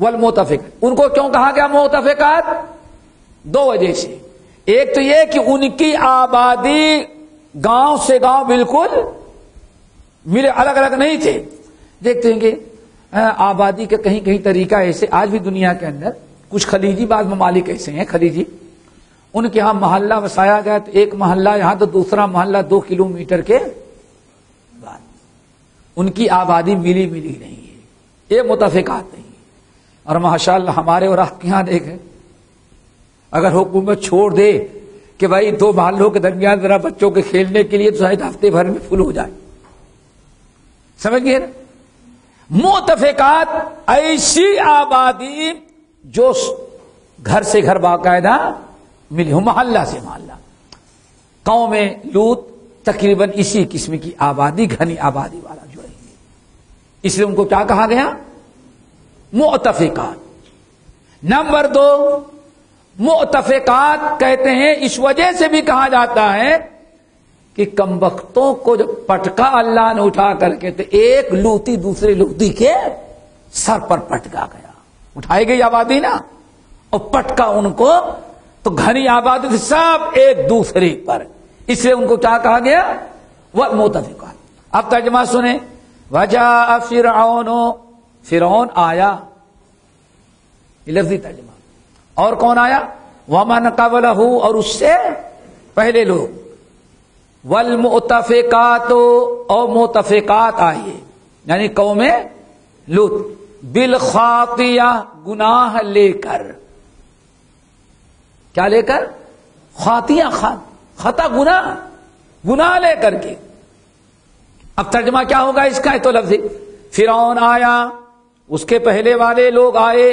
[SPEAKER 2] والمؤتفقات، ان کو کیوں کہا گیا مؤتفقات؟ دو وجہ سے. ایک تو یہ کہ ان کی آبادی گاؤں سے گاؤں بالکل ملے، الگ الگ نہیں تھے. دیکھتے ہیں کہ آبادی کے کہیں کہیں طریقہ ایسے آج بھی دنیا کے اندر کچھ خلیجی بعض ممالک ایسے ہیں خلیجی، ان کے ہاں محلہ بسایا گیا تو ایک محلہ یہاں تو دوسرا محلہ 2 کلومیٹر کے بعد، ان کی آبادی ملی نہیں ہے، یہ متفقات نہیں. اور ماشاءاللہ ہمارے اور آپ کے یہاں دیکھیں، اگر حکومت چھوڑ دے کہ بھائی 2 محلوں کے درمیان ذرا بچوں کے کھیلنے کے لیے تو شاید ہفتے بھر میں فل ہو جائے. سمجھ گئے نا؟ متفقات ایسی آبادی جو گھر سے گھر باقاعدہ ملی ہو، محلہ سے محلہ. قوم لوط تقریباً اسی قسم کی آبادی، گھنی آبادی والا جو ہے، اس لیے ان کو کیا کہا گیا؟ مؤتفقات. نمبر 2، مؤتفقات کہتے ہیں اس وجہ سے بھی کہا جاتا ہے کہ کمبختوں کو جب پٹکا اللہ نے اٹھا کر کے تو ایک لوتی دوسرے لوتی کے سر پر پٹکا گیا، اٹھائی گئی آبادی نا، اور پٹکا ان کو تو گھنی آبادی تھی سب ایک دوسرے پر، اس لیے ان کو کیا کہا گیا؟ وہ مؤتفقات. اب ترجمہ سنیں. وجاء فرعون، فرعون آیا، یہ لفظی ترجمہ. اور کون آیا؟ ومن قبلہ، اور اس سے پہلے لوگ. والمؤتفقات، اور مؤتفقات آئیے یعنی قوم لوط. بالخاطیہ، گناہ لے کر. کیا لے کر؟ خاطیہ، خطا، گناہ لے کر کے. اب ترجمہ کیا ہوگا اس کا؟ تو لفظ فرعون آیا، اس کے پہلے والے لوگ آئے،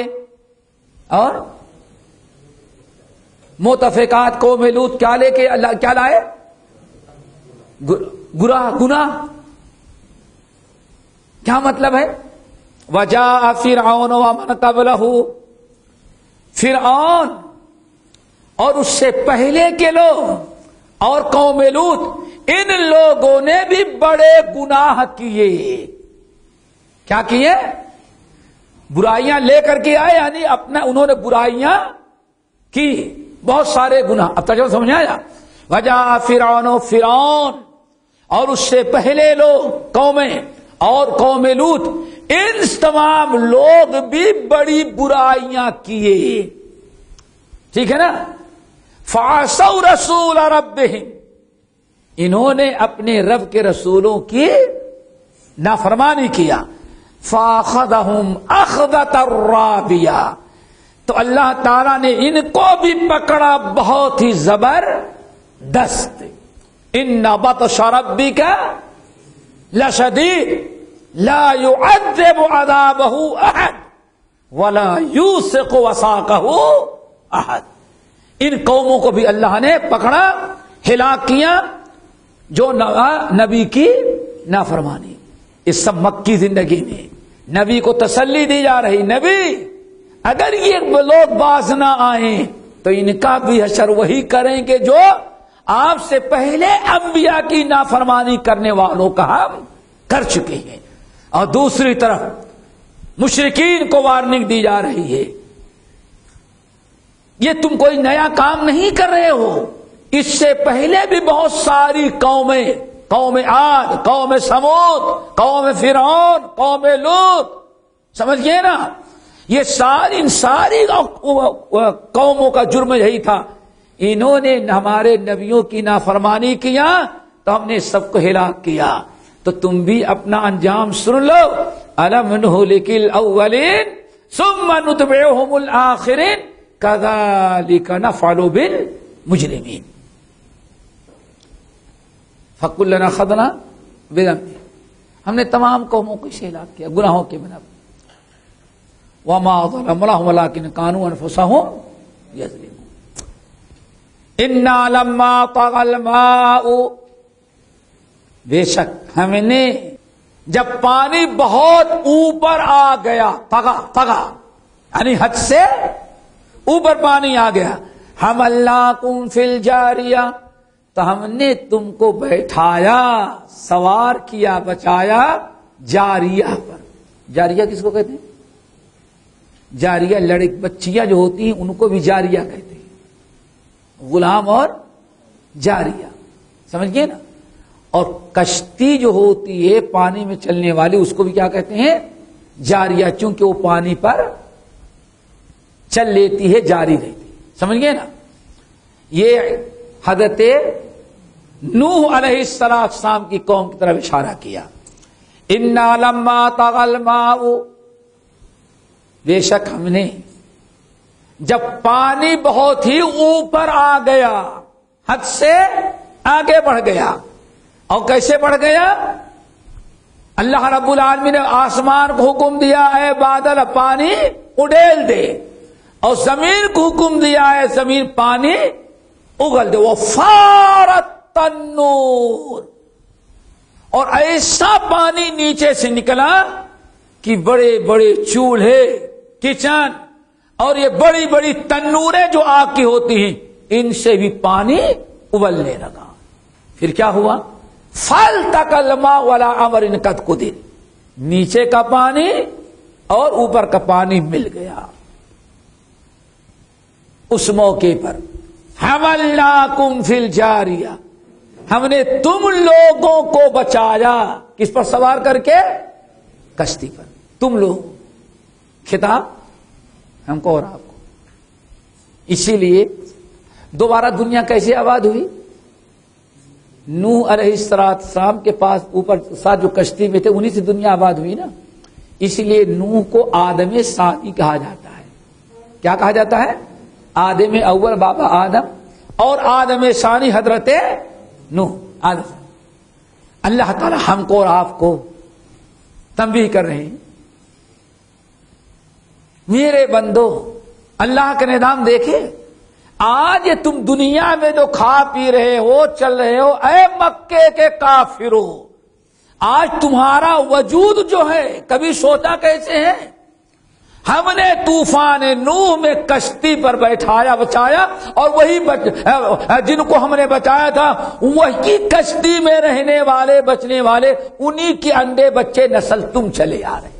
[SPEAKER 2] اور مؤتفقات قوم لوط کیا لے کے کیا لائے؟ گناہ. کیا مطلب ہے؟ وجاء فرعون ومن قبلہ، فرعون اور اس سے پہلے کے لوگ اور قوم لوط، ان لوگوں نے بھی بڑے گناہ کیے. کیا کیے؟ برائیاں لے کر کے آئے، یعنی اپنا انہوں نے برائیاں کی، بہت سارے گناہ. اب ترجمہ سمجھ آیا؟ وجاء فرعون، فرعون اور اس سے پہلے لوگ قومیں اور قوم لوط، ان تمام لوگ بھی بڑی برائیاں کیے. ٹھیک ہے نا؟ فعصوا رسول ربهم، انہوں نے اپنے رب کے رسولوں کی نافرمانی کیا. فاخذهم اخذة رابیہ، تو اللہ تعالی نے ان کو بھی پکڑا بہت ہی زبردست. ان بطش ربک لشدید لا يعذب عذابه احد ولا يوثق وثاقه احد. ان قوموں کو بھی اللہ نے پکڑا، ہلاک کیا جو نبی کی نافرمانی. اس سب مکی زندگی میں نبی کو تسلی دی جا رہی، نبی اگر یہ لوگ باز نہ آئیں تو ان کا بھی حشر وہی کریں گے جو آپ سے پہلے انبیاء کی نافرمانی کرنے والوں کا ہم کر چکے ہیں. اور دوسری طرف مشرکین کو وارننگ دی جا رہی ہے، یہ تم کوئی نیا کام نہیں کر رہے ہو، اس سے پہلے بھی بہت ساری قومیں، قوم عاد، قوم سمود، قوم فرعون، قوم لوط، سمجھ گئے نا؟ یہ ساری قوموں کا جرم یہی تھا، انہوں نے ہمارے نبیوں کی نافرمانی کیا تو ہم نے سب کو ہلاک کیا. تو تم بھی اپنا انجام سن لو. الم نہلک الاولین ثم نتبعهم الاخرین کذالک نفعل بالمجرمین. فکلنا اخذنا بذنبہ، ہم نے تمام قوموں کو اسے ہلاک کیا گناہوں کے بنا پر. وما ظلمناهم ولكن كانوا انفسهم يظلمون. انا لما طغى الماء، بے شک ہم نے جب پانی بہت اوپر آ گیا، طغى یعنی حد سے اوپر پانی آ گیا، حملناکم فی الجاریہ، تو ہم نے تم کو بیٹھایا، سوار کیا، بچایا جاریہ پر. جاریہ کس کو کہتے ہیں؟ جاریہ بچیاں جو ہوتی ہیں ان کو بھی جاریہ کہتے ہیں، غلام اور جاریہ، سمجھ گئے نا؟ اور کشتی جو ہوتی ہے پانی میں چلنے والی اس کو بھی کیا کہتے ہیں؟ جاریہ، چونکہ وہ پانی پر چل لیتی ہے، جاری رہتی ہے، سمجھ گئے نا؟ یہ حضرت نوح علیہ السلام کی قوم کی طرف اشارہ کیا، اِنَّا لَمَّا طَغَى الْمَاءُ، بے شک ہم نے جب پانی بہت ہی اوپر آ گیا، حد سے آگے بڑھ گیا، اور کیسے بڑھ گیا؟ اللہ رب العالمین نے آسمان کو حکم دیا ہے بادل پانی اڈیل دے، اور زمین کو حکم دیا ہے زمین پانی اگل دے، وَفَارَتْ تَنُّورُ، اور ایسا پانی نیچے سے نکلا کہ بڑے بڑے چولہے، کچن اور یہ بڑی بڑی تنوریں جو آگ کی ہوتی ہیں ان سے بھی پانی ابلنے لگا۔ پھر کیا ہوا؟ فَالْتَقَى الْمَاءُ عَلَىٰ أَمْرٍ قَدْ قُدِرَ، نیچے کا پانی اور اوپر کا پانی مل گیا۔ اس موقع پر حَمَلْنَاكُمْ فِي الْجَارِيَةِ، ہم نے تم لوگوں کو بچایا، کس پر سوار کر کے؟ کشتی پر، تم لوگ، خطاب ہم کو اور آپ کو۔ اسی لیے دوبارہ دنیا کیسے آباد ہوئی؟ نوح علیہ السلام کے پاس اوپر ساتھ جو کشتی میں تھے انہی سے دنیا آباد ہوئی نا۔ اسی لیے نوح کو آدم ثانی کہا جاتا ہے۔ کیا کہا جاتا ہے؟ آدم اول بابا آدم، اور آدم ثانی حضرت نوح آدم۔ اللہ تعالی ہم کو اور آپ کو تنبیہ کر رہے ہیں، میرے بندو اللہ کا نظام دیکھے، آج تم دنیا میں جو کھا پی رہے ہو، چل رہے ہو، اے مکے کے کافرو، آج تمہارا وجود جو ہے کبھی سوچا کیسے ہے؟ ہم نے طوفان نوح میں کشتی پر بیٹھایا، بچایا، اور وہی جن کو ہم نے بچایا تھا وہی کشتی میں رہنے والے، بچنے والے، انہی کے انڈے بچے نسل تم چلے آ رہے،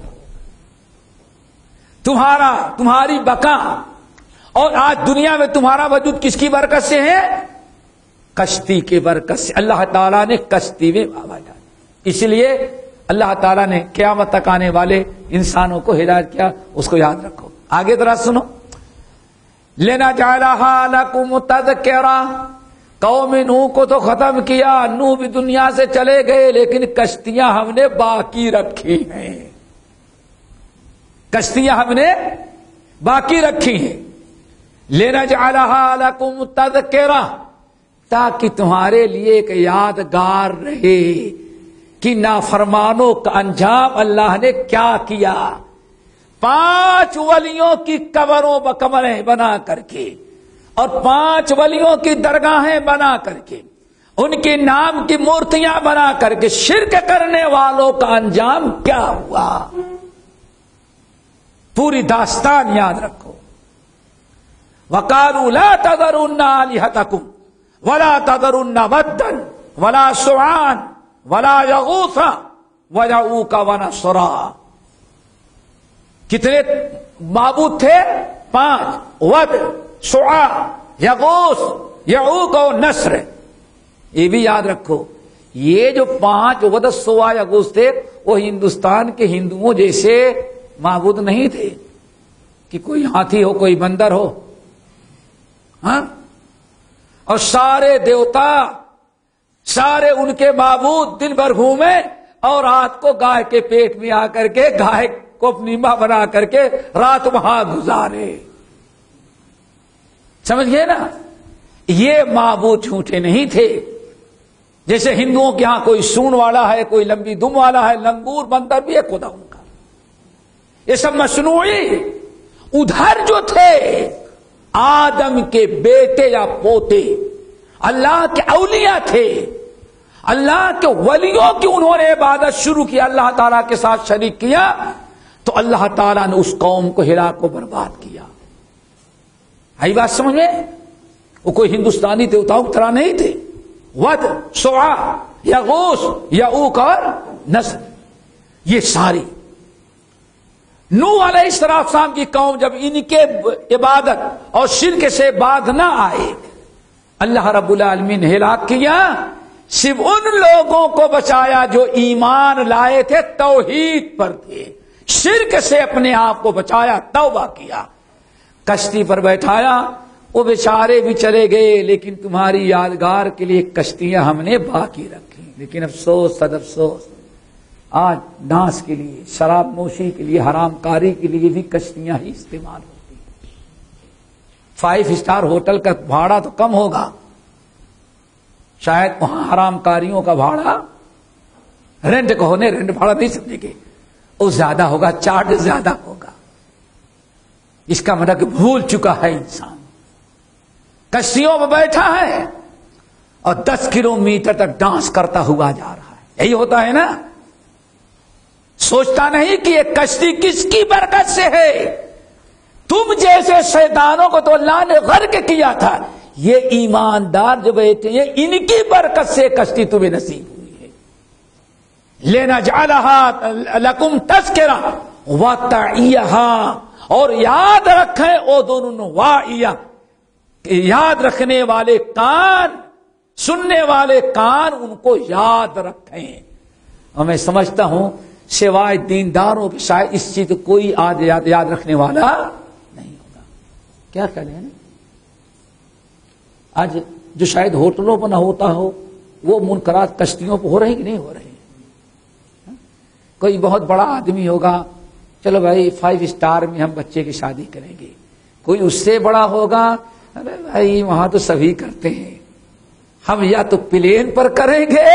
[SPEAKER 2] تمہاری بقا، اور آج دنیا میں تمہارا وجود کس کی برکت سے ہے؟ کشتی کی برکت سے۔ اللہ تعالیٰ نے کشتی میں بچایا، اس لیے اللہ تعالیٰ نے قیامت تک آنے والے انسانوں کو ہدایت کیا، اس کو یاد رکھو۔ آگے ذرا سنو، لِنَجْعَلَهَا لَكُمْ تَذْكِرَةً، قوم نوح کو تو ختم کیا، نوح بھی دنیا سے چلے گئے، لیکن کشتیاں ہم نے باقی رکھی ہیں، کشتیاں ہم نے باقی رکھی ہیں۔ لِنَجْعَلَهَا لَكُمْ تَذْكِرَةً، تاکہ تمہارے لیے ایک یادگار رہے کہ نافرمانوں کا انجام اللہ نے کیا کیا۔ 5 ولیوں کی قبریں بنا کر کے، اور 5 ولیوں کی درگاہیں بنا کر کے، ان کے نام کی مورتیاں بنا کر کے شرک کرنے والوں کا انجام کیا ہوا، پوری داستان یاد رکھو۔ وَقَالُوا لَا تَذَرُنَّ آلِهَتَكُمْ وَلَا تَذَرُنَّ وَدًّا وَلَا سُوَاعًا وَلَا يَغُوثَ وَيَعُوقَ وَنَسْرًا، کتنے معبود تھے؟ 5، ود، سواع، یغوث، یعوق اور نصر۔ یہ بھی یاد رکھو، یہ جو 5 ود، سواع، یغوث تھے وہ ہندوستان کے ہندوؤں جیسے معبود نہیں تھے کہ کوئی ہاتھی ہو، کوئی بندر ہو، ہاں، اور سارے دیوتا، سارے ان کے معبود دن بھر گھومے اور رات کو گائے کے پیٹ میں آ کر کے گائے کو اپنی ماں بنا کر کے رات وہاں گزارے، سمجھ گئے نا؟ یہ معبود جھوٹے نہیں تھے، جیسے ہندوؤں کے ہاں کوئی سون والا ہے، کوئی لمبی دم والا ہے، لنگور بندر بھی ہے خدا ان کا، یہ سب مصنوعی۔ ادھر جو تھے آدم کے بیٹے یا پوتے، اللہ کے اولیاء تھے، اللہ کے ولیوں کی انہوں نے عبادت شروع کی، اللہ تعالیٰ کے ساتھ شریک کیا، تو اللہ تعالیٰ نے اس قوم کو ہلاک و برباد کیا۔ آئی بات سمجھ میں؟ وہ کوئی ہندوستانی دیوتاؤں کی طرح نہیں تھے، ود، سواع، یغوث، یعوق اور نصر، یہ ساری۔ نوح علیہ السلام کی قوم جب ان کے عبادت اور شرک سے باز نہ آئے، اللہ رب العالمین نے ہلاک کیا، صرف ان لوگوں کو بچایا جو ایمان لائے تھے، توحید پر تھے، شرک سے اپنے آپ کو بچایا، توبہ کیا، کشتی پر بیٹھایا، وہ بیچارے بھی چلے گئے، لیکن تمہاری یادگار کے لیے کشتیاں ہم نے باقی رکھی۔ لیکن افسوس صد افسوس، آج ڈانس کے لیے، شراب نوشی کے لیے، حرام کاری کے لیے بھی کشتیاں ہی استعمال ہوتی ہیں۔ 5 اسٹار ہوٹل کا بھاڑا تو کم ہوگا، شاید وہاں حرام کاریوں کا بھاڑا، رینٹ کو ہونے رینٹ بھاڑا نہیں سمجھے گے، وہ زیادہ ہوگا، چارج زیادہ ہوگا۔ اس کا مطلب کہ بھول چکا ہے انسان، کشتیوں میں بیٹھا ہے اور 10 کلومیٹر تک ڈانس کرتا ہوا جا رہا ہے۔ یہی ہوتا ہے نا، سوچتا نہیں کہ یہ کشتی کس کی برکت سے ہے۔ تم جیسے شیطانوں کو تو اللہ نے غرق کیا تھا، یہ ایماندار جو بیٹھے یہ ان کی برکت سے کشتی تمہیں نصیب ہوئی ہے۔ لِنَجْعَلَهَا لَكُمْ تَذْكِرَةً وَتَعِيَهَا، اور یاد رکھیں او دونوں واعیہ، یاد رکھنے والے کان، سننے والے کان ان کو یاد رکھیں۔ اور میں سمجھتا ہوں سوائے دینداروں کے شاید اس چیز کو کوئی یاد رکھنے والا نہیں ہوگا۔ کیا خیال ہے نا؟ آج جو شاید ہوٹلوں پر نہ ہوتا ہو وہ منکرات کشتیوں پہ ہو رہے کہ نہیں ہو رہے؟ کوئی بہت بڑا آدمی ہوگا، چلو بھائی 5 اسٹار میں ہم بچے کی شادی کریں گے، کوئی اس سے بڑا ہوگا، ارے بھائی وہاں تو سبھی کرتے ہیں، ہم یا تو پلین پر کریں گے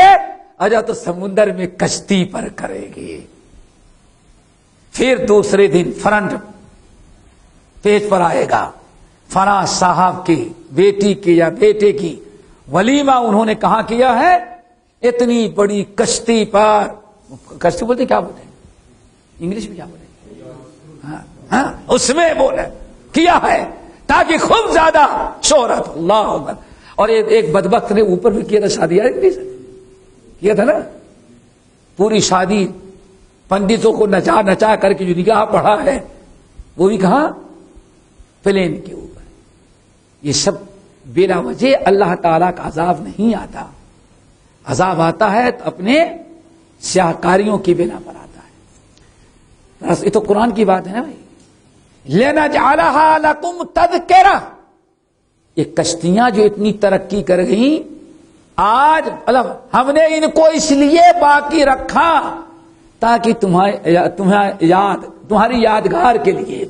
[SPEAKER 2] اور یا تو سمندر میں کشتی پر کریں گے۔ پھر دوسرے دن فرنٹ پیج پر آئے گا، فلاں صاحب کی بیٹی کی یا بیٹے کی ولیمہ انہوں نے کہاں کیا ہے، اتنی بڑی کشتی پر، کشتی بولتے کیا بولتے ہیں انگلش میں، کیا بولتے ہیں، ہاں اس میں بولے کیا ہے تاکہ خوب زیادہ شہرت۔ اللہ اکبر۔ اور ایک بدبخت نے اوپر بھی کیا تھا شادی، کیا تھا نا، پوری شادی پنڈتوں کو نچا نچا کر کے جو نکاح پڑھا ہے وہ بھی کہاں، پلین کے اوپر۔ یہ سب بلا وجہ اللہ تعالیٰ کا عذاب نہیں آتا، عذاب آتا ہے تو اپنے سیاہکاریوں کی بنا پر آتا ہے۔ یہ تو قرآن کی بات ہے نا بھائی، لِنَجْعَلَهَا لَكُمْ تَذْكِرَةً۔ یہ کشتیاں جو اتنی ترقی کر گئیں آج، مطلب ہم نے ان کو اس لیے باقی رکھا تاکہ تمہاری یادگار کے لیے،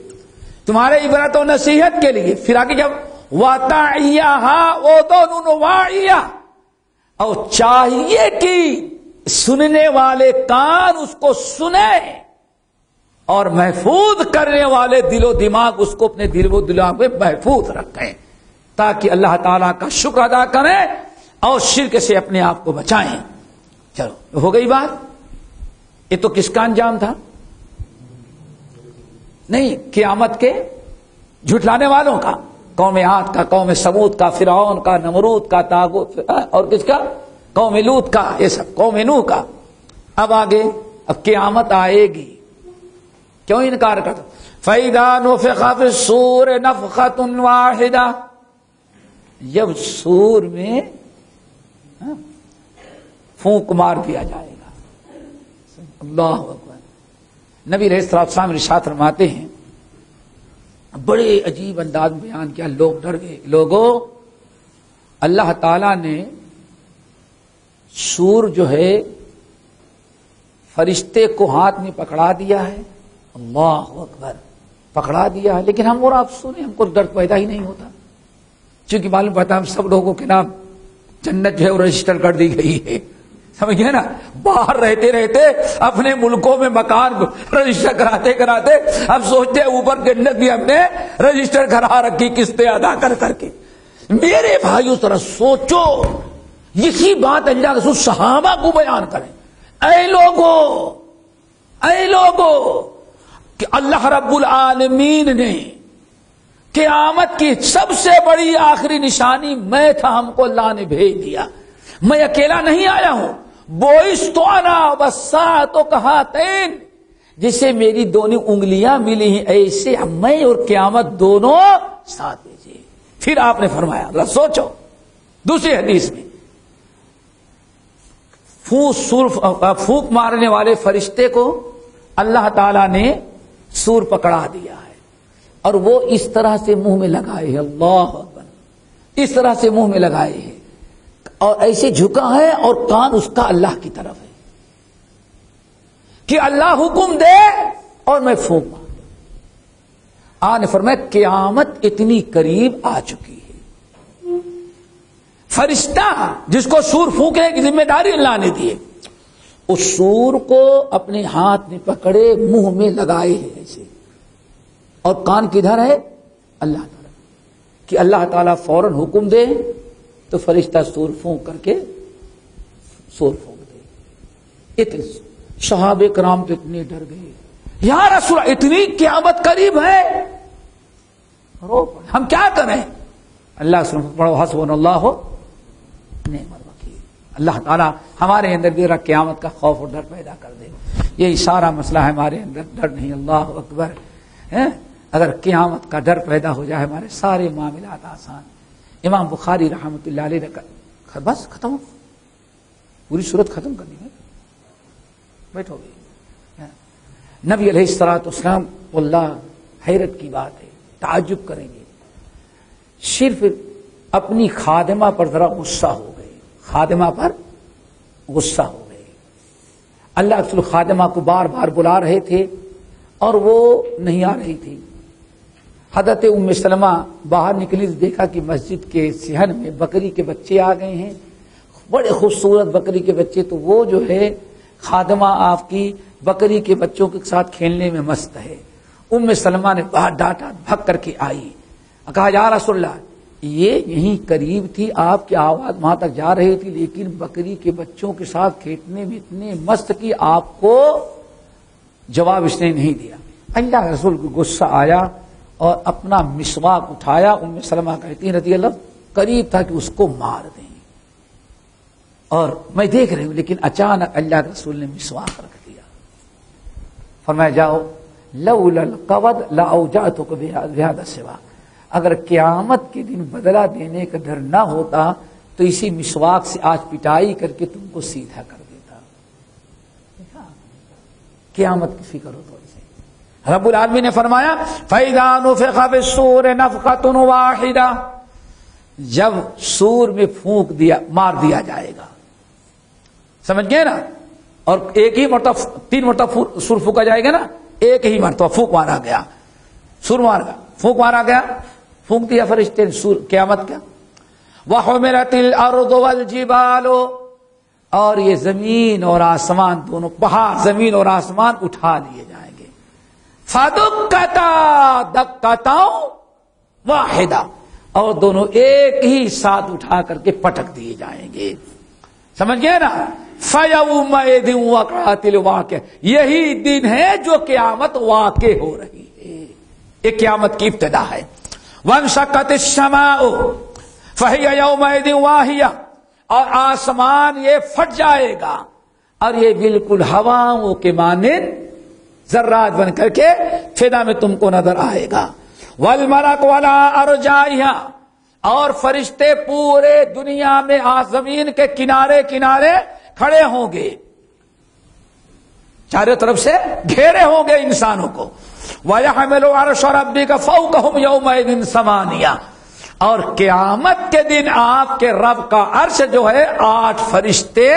[SPEAKER 2] تمہارے عبرت و نصیحت کے لیے۔ پھر آگے جب وَتَعِيَهَا أُذُنٌ وَاعِيَةٌ، اور چاہیے کہ سننے والے کان اس کو سنیں اور محفوظ کرنے والے دل و دماغ اس کو اپنے دل و دماغ میں محفوظ رکھیں تاکہ اللہ تعالیٰ کا شکر ادا کریں اور شرک سے اپنے آپ کو بچائیں۔ چلو ہو گئی بات، یہ تو کس کا انجام تھا؟ نہیں، قیامت کے جھٹلانے والوں کا، قوم عاد کا، قوم سمود کا، فرعون کا، نمرود کا، طاغوت، اور کس کا، قوم لوط کا، یہ سب قوم نوح کا۔ اب آگے اب قیامت آئے گی، کیوں انکار کرتا؟ فَإِذَا نُفِخَ فِي الصُّورِ نَفْخَةٌ وَاحِدَةٌ، جب سور میں پھونک مار دیا جائے گا۔ اللہ اکبر۔ نبی علیہ السلام ارشاد فرماتے ہیں، بڑے عجیب انداز میں بیان کیا، لوگ ڈر گئے۔ لوگوں، اللہ تعالی نے سور جو ہے فرشتے کو ہاتھ میں پکڑا دیا ہے، اللہ اکبر، پکڑا دیا ہے، لیکن ہم اور آپ سنیں، ہم کو ڈر پیدا ہی نہیں ہوتا، چونکہ معلوم پڑتا ہم سب لوگوں کے نام جنت جو ہے وہ رجسٹر کر دی گئی ہے، سمجھ گئے نا، باہر رہتے رہتے اپنے ملکوں میں مکان رجسٹر کراتے کراتے اب سوچتے ہیں اوپر جنت بھی ہم نے رجسٹر کرا رکھی قسطیں ادا کر کر کے۔ میرے بھائیو ذرا سوچو، یہی بات اللہ کے رسول صحابہ کو بیان کریں، اے لوگوں کہ اللہ رب العالمین نے قیامت کی سب سے بڑی آخری نشانی میں تھا، ہم کو اللہ نے بھیج دیا، میں اکیلا نہیں آیا ہوں، بوئستو انا والساعۃ کہاتین، جسے میری دونوں انگلیاں ملی ہیں، ایسے میں اور قیامت دونوں ساتھ بھیجے۔ پھر آپ نے فرمایا، اللہ سوچو، دوسری حدیث میں پھونک مارنے والے فرشتے کو اللہ تعالی نے سور پکڑا دیا ہے، اور وہ اس طرح سے منہ میں لگائے ہے، اللہ اکبر، اس طرح سے منہ میں لگائے ہیں اور ایسے جھکا ہے، اور کان اس کا اللہ کی طرف ہے کہ اللہ حکم دے اور میں پھونک ماروں۔ آپ نے فرمایا قیامت اتنی قریب آ چکی ہے۔ فرشتہ جس کو سور پھونکنے کی ذمہ داری اللہ نے دی ہے، اس سور کو اپنے ہاتھ میں پکڑے منہ میں لگائے ہیں ایسے، اور کان کدھر ہے؟ اللہ تعالیٰ، کہ اللہ تعالیٰ فوراً حکم دے تو فرشتہ سور پھونک کر کے سور پھونک دے۔ اتنے صحابہ کرام تو اتنے ڈر گئے، یا رسول اللہ اتنی قیامت قریب ہے، ہم کیا کریں؟ اللہ سے پڑھو حسبنا اللہ نعم الوکیل۔ اللہ تعالیٰ ہمارے اندر بھی قیامت کا خوف اور ڈر پیدا کر دے۔ یہی سارا مسئلہ ہے، ہمارے اندر ڈر نہیں، اللہ اکبر ہے۔ اگر قیامت کا ڈر پیدا ہو جائے ہمارے سارے معاملات آسان۔ امام بخاری رحمۃ اللہ علیہ نے بس ختم ہو، پوری صورت ختم کر دی ہے، بیٹھو گے۔ نبی علیہ الصلوۃ والسلام، اللہ حیرت کی بات ہے، تعجب کریں گے، صرف اپنی خادمہ پر ذرا غصہ ہو گئے، خادمہ پر غصہ ہو گئے۔ اللہ رسول خادمہ کو بار بار بلا رہے تھے اور وہ نہیں آ رہی تھی۔ حضرت ام سلمہ باہر نکلی، دیکھا کہ مسجد کے صحن میں بکری کے بچے آ گئے ہیں، بڑے خوبصورت بکری کے بچے، تو وہ جو ہے خادمہ آپ کی بکری کے بچوں کے ساتھ کھیلنے میں مست ہے۔ ام سلمہ نے باہر ڈانٹا، بھگ کر کے آئی، کہا یا رسول اللہ، یہ یہیں قریب تھی، آپ کی آواز وہاں تک جا رہی تھی، لیکن بکری کے بچوں کے ساتھ کھیلنے میں اتنے مست کی آپ کو جواب اس نے نہیں دیا۔ اللہ رسول کو غصہ آیا اور اپنا مسواک اٹھایا۔ ام سلمہ کہتی ہیں رضی اللہ قریب تھا کہ اس کو مار دیں، اور میں دیکھ رہی ہوں، لیکن اچانک اللہ کے رسول نے مسواک رکھ دیا، فرمایا جاؤ لولا القبض لاوجعتک بهذا السواک، اگر قیامت کے دن بدلہ دینے کا ڈر نہ ہوتا تو اسی مسواک سے آج پٹائی کر کے تم کو سیدھا کر دیتا۔ قیامت کی فکر ہو تھوڑی سی۔ رب العالمین نے فرمایا فَإِذَا نُفِخَ فِي الصُّورِ نَفْخَةٌ وَاحِدَةٌ، جب سور میں پھونک دیا، مار دیا جائے گا، سمجھ گئے نا، اور ایک ہی مرتبہ 3 مرتبہ سور پھونکا جائے گا نا، ایک ہی مرتبہ پھونک مارا گیا، سور مار گیا، پھونک مارا گیا، پھونک دیا فرشتے نے سور، قیامت کا۔ وَحُمِلَتِ الْأَرْضُ وَالْجِبَالُ، اور یہ زمین اور آسمان دونوں، پہاڑ زمین اور آسمان اٹھا لیے جائیں گے۔ فَدُكَّتَا دَكَّةً وَاحِدَةً، اور دونوں ایک ہی ساتھ اٹھا کر کے پٹک دیے جائیں گے، سمجھ گئے نا۔ فَيَوْمَئِذٍ وَقَعَتِ الْوَاقِعَةُ، یہی دن ہے جو قیامت واقع ہو رہی ہے، یہ قیامت کی ابتدا ہے۔ وَانشَقَّتِ السَّمَاءُ فَهِيَ يَوْمَئِذٍ وَاهِيَةٌ، اور آسمان یہ پھٹ جائے گا اور یہ بالکل ہواؤں کے مانند ذرات بن کر کے فضا میں تم کو نظر آئے گا۔ وَالْمَلَكُ عَلَىٰ أَرْجَائِهَا، اور فرشتے پورے دنیا میں زمین کے کنارے کنارے کھڑے ہوں گے، چاروں طرف سے گھیرے ہوں گے انسانوں کو۔ وَيَحْمِلُ عَرْشَ رَبِّكَ فَوْقَهُمْ يَوْمَئِذٍ ثَمَانِيَةٌ، اور قیامت کے دن آپ کے رب کا عرش جو ہے 8 فرشتے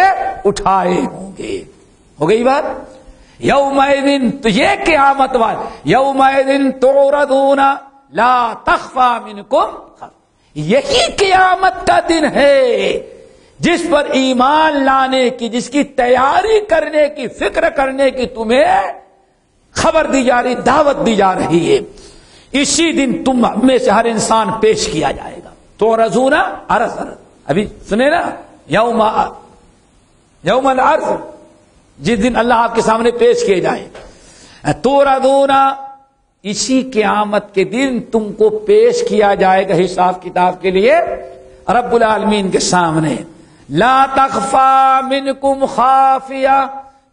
[SPEAKER 2] اٹھائے ہوں گے۔ ہو گئی بات؟ یومئذ، تو یہ قیامت والے، یومئذ تعرضون لا تخفى منکم، یہی قیامت کا دن ہے جس پر ایمان لانے کی، جس کی تیاری کرنے کی، فکر کرنے کی تمہیں خبر دی جا رہی، دعوت دی جا رہی ہے۔ اسی دن تم میں سے ہر انسان پیش کیا جائے گا۔ تو رضونا عرض، ابھی سنے نا، یوم العرض، جس دن اللہ آپ کے سامنے پیش کیے جائیں۔ تو رضونا، اسی قیامت کے دن تم کو پیش کیا جائے گا حساب کتاب کے لیے رب العالمین کے سامنے۔ لا تخفى منکم خافیہ،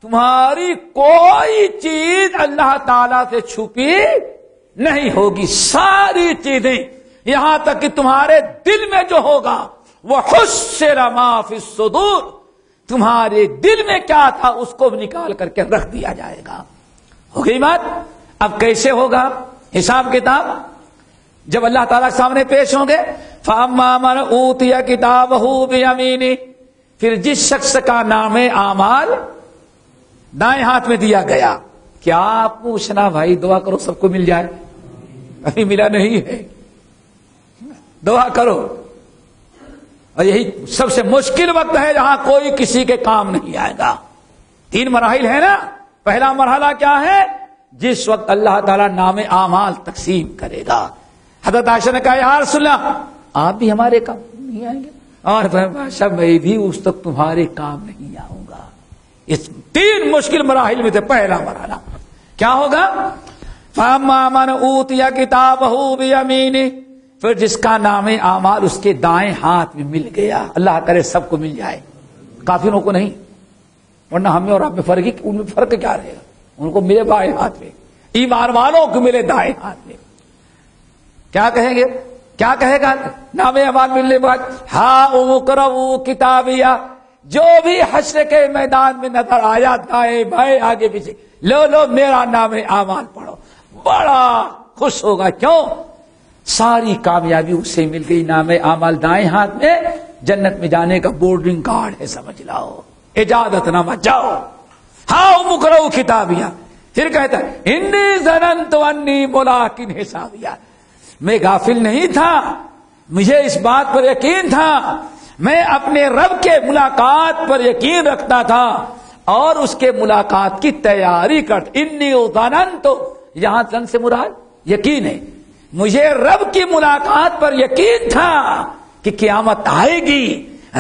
[SPEAKER 2] تمہاری کوئی چیز اللہ تعالی سے چھپی نہیں ہوگی. ساری چیزیں یہاں تک کہ تمہارے دل میں جو ہوگا وہ حُشِّرَ مَا فِي الصُّدُورِ، تمہارے دل میں کیا تھا اس کو نکال کر کے رکھ دیا جائے گا. ہو گئی بات. اب کیسے ہوگا حساب کتاب؟ جب اللہ تعالیٰ کے سامنے پیش ہوں گے. فَأَمَّا مَنْ أُوتِيَ كِتَابَهُ بِيَمِينِهِ، پھر جس شخص کا نام اعمال دائیں ہاتھ میں دیا گیا. کیا پوچھنا بھائی، دعا کرو سب کو مل جائے. ابھی ملا نہیں ہے، دعا کرو. اور یہی سب سے مشکل وقت ہے جہاں کوئی کسی کے کام نہیں آئے گا. 3 مراحل ہے نا. پہلا مرحلہ کیا ہے؟ جس وقت اللہ تعالیٰ نام اعمال تقسیم کرے گا. حضرت عائشہ نے کہا یا رسول اللہ آپ بھی ہمارے کام نہیں آئیں گے؟ اور بادشاہ میں بھی اس تک تمہارے کام نہیں آؤں گا. اس 3 مشکل مراحل میں سے پہلا مرحلہ کیا ہوگا؟ فَأَمَّا مَنْ أُوتِيَ كِتَابَهُ بِيَمِينِهِ، پھر جس کا نام اعمال اس کے دائیں ہاتھ میں مل گیا. اللہ کرے سب کو مل جائے، کافروں کو نہیں، ورنہ ہمیں اور آپ میں فرق ہی، ان میں فرق کیا رہے گا؟ ان کو ملے بائیں ہاتھ میں، ایمان والوں کو ملے دائیں ہاتھ میں. کیا کہیں گے؟ کیا کہے گا نام اعمال ملنے کے بعد؟ ہاں اقرؤوا کتابیہ، جو بھی حشر کے میدان میں نظر آیا دائیں بائیں آگے پیچھے، لو میرا نام اعمال پڑھو. بڑا خوش ہوگا. کیوں؟ ساری کامیابی اسے مل گئی. نام اعمال دائیں ہاتھ میں، جنت میں جانے کا بورڈنگ کارڈ ہے، سمجھ لاؤ، اجازت نامہ. جاؤ ہاں اقرؤوا کتابیہ. پھر کہتا ہے انی ظننت انی ملاق حسابیہ، میں غافل نہیں تھا، مجھے اس بات پر یقین تھا، میں اپنے رب کے ملاقات پر یقین رکھتا تھا اور اس کے ملاقات کی تیاری کرتا. انی ظننت، یہاں ظن سے مراد یقین ہے. مجھے رب کی ملاقات پر یقین تھا کہ قیامت آئے گی،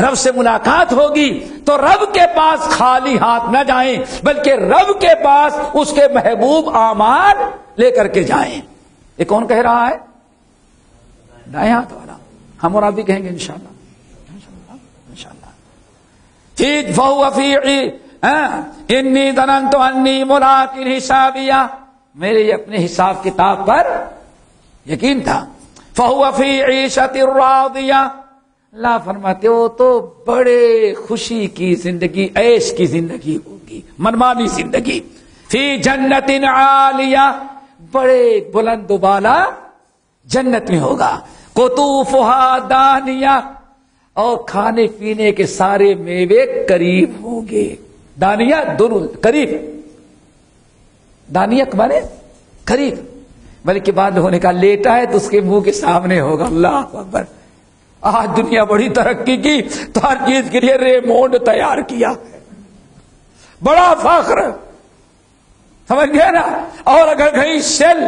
[SPEAKER 2] رب سے ملاقات ہوگی، تو رب کے پاس خالی ہاتھ نہ جائیں بلکہ رب کے پاس اس کے محبوب اعمال لے کر کے جائیں. یہ کون کہہ رہا ہے؟ دائیں ہاتھ والا. ہم اور آپ بھی کہیں گے انشاءاللہ. فَهُوَ فِي انی ظننت انی ملاق حسابیہ، میرے اپنے حساب کتاب پر یقین تھا. فَهُوَ فِي عِيشَةٍ رَاضِيَةٍ، اللہ فرماتے ہو تو بڑے خوشی کی زندگی، عیش کی زندگی ہوگی، منمانی زندگی. فی جنت عالیہ، بڑے بلند و بالا جنت میں ہوگا. قطوفہا دانیہ، اور کھانے پینے کے سارے میوے قریب ہوں گے. دانیہ دونوں قریب، دانیہ مانے قریب، بلکہ بعد لوگوں نے کہا لیٹا ہے تو اس کے منہ کے سامنے ہوگا. اللہ اکبر. آج دنیا بڑی ترقی کی تو ہر چیز کے لیے ریموٹ تیار کیا، بڑا فخر، سمجھ گئے نا. اور اگر کہیں سیل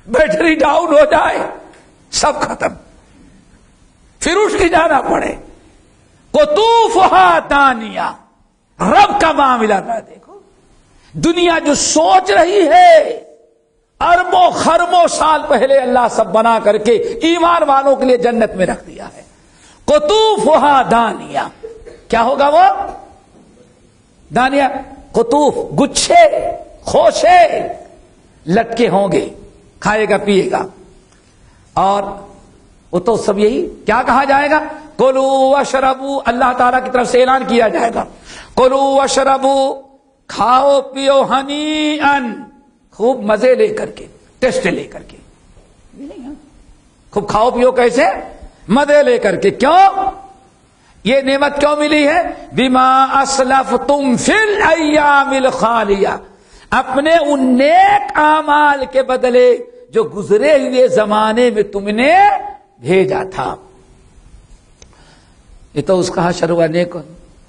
[SPEAKER 2] بیٹری ڈاؤن ہو جائے سب ختم، پھر اٹھ کے جانا پڑے. قطوفہا دانیہ، رب کا معاملہ نہ دیکھو. دنیا جو سوچ رہی ہے اربوں خربوں سال پہلے اللہ سب بنا کر کے ایمان والوں کے لیے جنت میں رکھ دیا ہے. قطوفہا دانیہ، کیا ہوگا وہ دانیہ؟ قطوف، گچھے، خوشے لٹکے ہوں گے، کھائے گا پیے گا. اور وہ تو سب یہی کیا کہا جائے گا؟ کلوا واشربوا، اللہ تعالیٰ کی طرف سے اعلان کیا جائے گا کلوا واشربوا، کھاؤ پیو، ہنیئن، خوب مزے لے کر کے، ٹیسٹ لے کر کے، خوب کھاؤ پیو. کیسے؟ مزے لے کر کے. کیوں یہ نعمت کیوں ملی ہے؟ بما اسلفتم فی الایام الخالیہ، اپنے ان نیک اعمال کے بدلے جو گزرے ہوئے زمانے میں تم نے بھیجا تھا. یہ تو اس کا حشر ہوا نیک.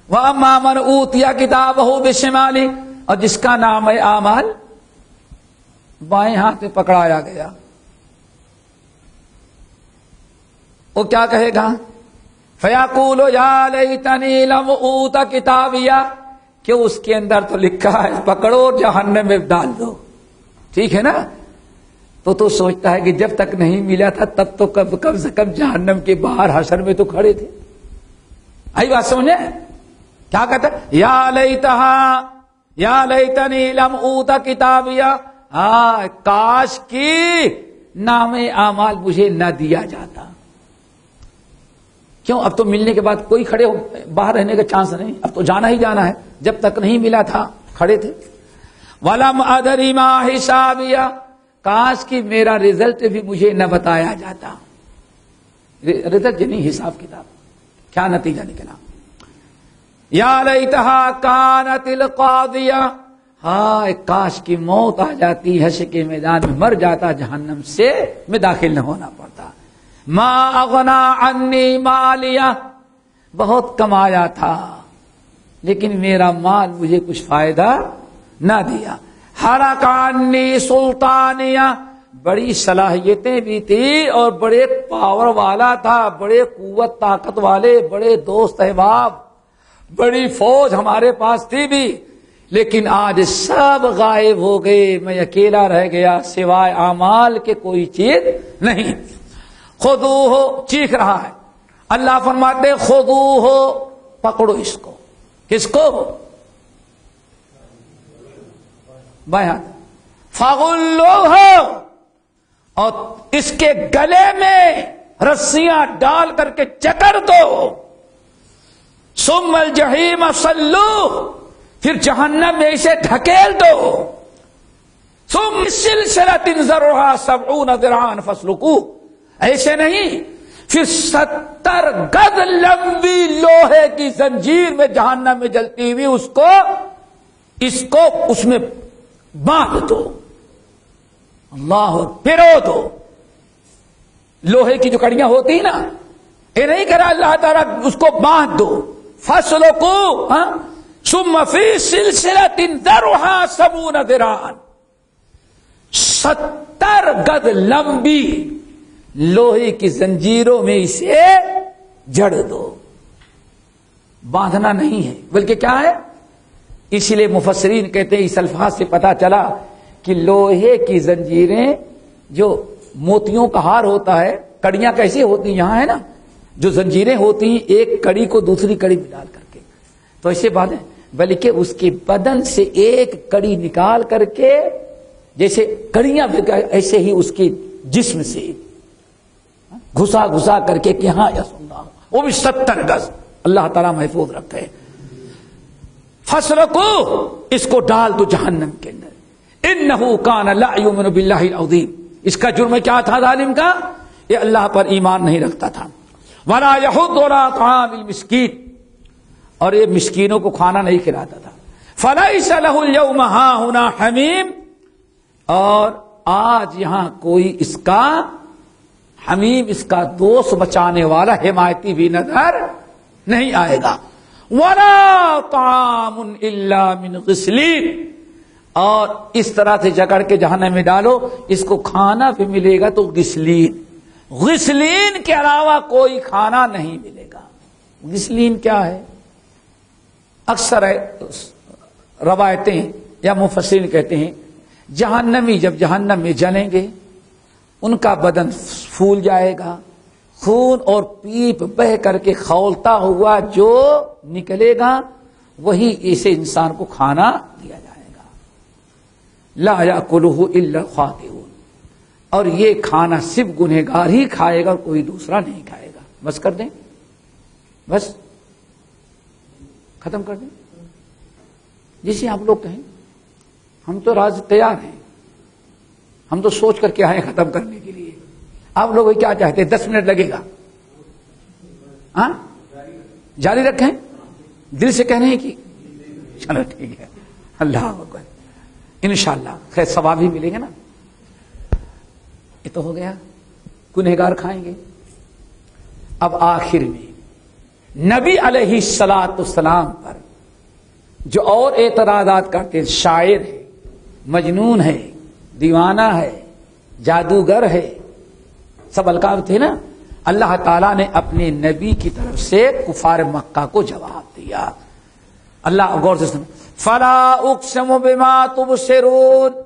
[SPEAKER 2] وَأَمَّا مَنْ أُوتِيَ كِتَابَهُ بِشِمَالِهِ، اور جس کا نام ہے اعمال بائیں ہاتھ میں پکڑایا گیا، وہ کیا کہے گا؟ فَيَقُولُ يَا لَيْتَنِي لَمْ أُوتَ كِتَابِيَهْ، کہ اس کے اندر تو لکھا ہے پکڑو جہنم میں ڈال دو. ٹھیک ہے نا؟ تو سوچتا ہے کہ جب تک نہیں ملا تھا تب تو کم سے کم جہنم کے باہر حشر میں تو کھڑے تھے. آئی بات سمجھے؟ کیا کہتا ہے؟ یا لیتہا یا لیتنی لم اوت کتابیا، کاش کی نام اعمال مجھے نہ دیا جاتا. کیوں؟ اب تو ملنے کے بعد کوئی کھڑے ہو باہر رہنے کا چانس نہیں، اب تو جانا ہی جانا ہے. جب تک نہیں ملا تھا کھڑے تھے. وَلَمْ أَدْرِ مَا حِسَابِيَهْ، کاش کی میرا رزلٹ بھی مجھے نہ بتایا جاتا. رزلٹ نہیں، حساب کتاب، کیا نتیجہ نکلا. یا لیتہا کانت القاضیہ، کاش کی موت آ جاتی، حشر کے میدان میں مر جاتا، جہنم سے میں داخل نہ ہونا پڑتا. ما اغنا عنی مالیہ، بہت کمایا تھا لیکن میرا مال مجھے کچھ فائدہ نہ دیا. حلق عنی سلطانیہ، بڑی صلاحیتیں بھی تھی اور بڑے پاور والا تھا، بڑے قوت طاقت والے، بڑے دوست احباب، بڑی فوج ہمارے پاس تھی بھی، لیکن آج سب غائب ہو گئے، میں اکیلا رہ گیا، سوائے اعمال کے کوئی چیز نہیں. خذوہ، چیخ رہا ہے. اللہ فرماتے خذوہ، پکڑو اس کو. کس کو؟ بائیں ہاتھ. فغلوہ، اور اس کے گلے میں رسیاں ڈال کر کے چکر دو. ثم الجحیم صلوہ، پھر جہنم میں اسے ڈھکیل دو. ثم سلسلۃ ذرعها 70 ذراعا فاسلکوہ، ایسے نہیں، پھر 70 گز لمبی لوہے کی زنجیر میں جہنم میں جلتی ہوئی اس کو اس میں باندھ دو. اللہ، پھرو دو. لوہے کی جو کڑیاں ہوتی ہیں نا، یہ نہیں کرا اللہ تعالیٰ، اس کو باندھ دو. فاسلکوہ ثم فی سلسلۃ ذرعها 70 ذراعا، 70 گز لمبی لوہے کی زنجیروں میں اسے جڑ دو. باندھنا نہیں ہے بلکہ کیا ہے؟ اسی لیے مفسرین کہتے ہیں اس الفاظ سے پتا چلا کہ لوہے کی زنجیریں، جو موتیوں کا ہار ہوتا ہے، کڑیاں کیسے ہوتی ہیں یہاں ہے نا، جو زنجیریں ہوتی ہیں ایک کڑی کو دوسری کڑی میں ڈال کر کے، تو ایسے باندھیں، بلکہ اس کے بدن سے ایک کڑی نکال کر کے، جیسے کڑیاں ایسے ہی اس کے جسم سے گھسا گھسا کر کے کہ ہاں یا سننا، وہ بھی 70 گز. اللہ تعالیٰ محفوظ رکھے. فاسلکوہ، اس کو ڈال دو جہنم کے اندر. انہ کان لا یؤمن باللہ العظیم، اس کا جرم کیا تھا ظالم کا؟ یہ اللہ پر ایمان نہیں رکھتا تھا. ولا یحض علی طعام المسکین، اور یہ مسکینوں کو کھانا نہیں کھلاتا تھا. فلیس لہ اليوم ہاہنا حمیم، اور آج یہاں کوئی اس کا حمیم، اس کا دوست بچانے والا حمایتی بھی نظر نہیں آئے گا. ولا طعام الا من غسلین، اور اس طرح سے جکڑ کے جہنم میں ڈالو، اس کو کھانا بھی ملے گا تو غسلین، غسلین کے علاوہ کوئی کھانا نہیں ملے گا. غسلین کیا ہے؟ اکثر روایتیں یا مفسرین کہتے ہیں جہنمی جب جہنم میں جلیں گے ان کا بدن پھول جائے گا، خون اور پیپ بہ کر کے کھولتا ہوا جو نکلے گا وہی اسے انسان کو کھانا دیا جائے گا. لا یاکلہ الا الخاطئون، اور یہ کھانا صرف گنہگار ہی کھائے گا اور کوئی دوسرا نہیں کھائے گا. بس کر دیں، بس ختم کر دیں. جسے آپ لوگ کہیں ہم تو راضی تیار ہیں، ہم تو سوچ کر کے آئے ختم کرنے کے لیے. آپ لوگ کیا چاہتے ہیں؟ 10 منٹ لگے گا؟ ہاں جاری رکھیں، دل سے کہنے کی. چلو ٹھیک ہے، اللہ اکبر، انشاءاللہ خیر ثواب بھی ملے گا نا. یہ تو ہو گیا، گنہگار کھائیں گے. اب آخر میں نبی علیہ الصلوۃ والسلام پر جو اور اعتراضات کرتے ہیں، شاعر ہے، مجنون ہے، دیوانہ ہے، جادوگر ہے، سب القاب تھے نا، اللہ تعالیٰ نے اپنے نبی کی طرف سے کفار مکہ کو جواب دیا. اللہ غور سے سن. فلا اقسم بما تبصرون،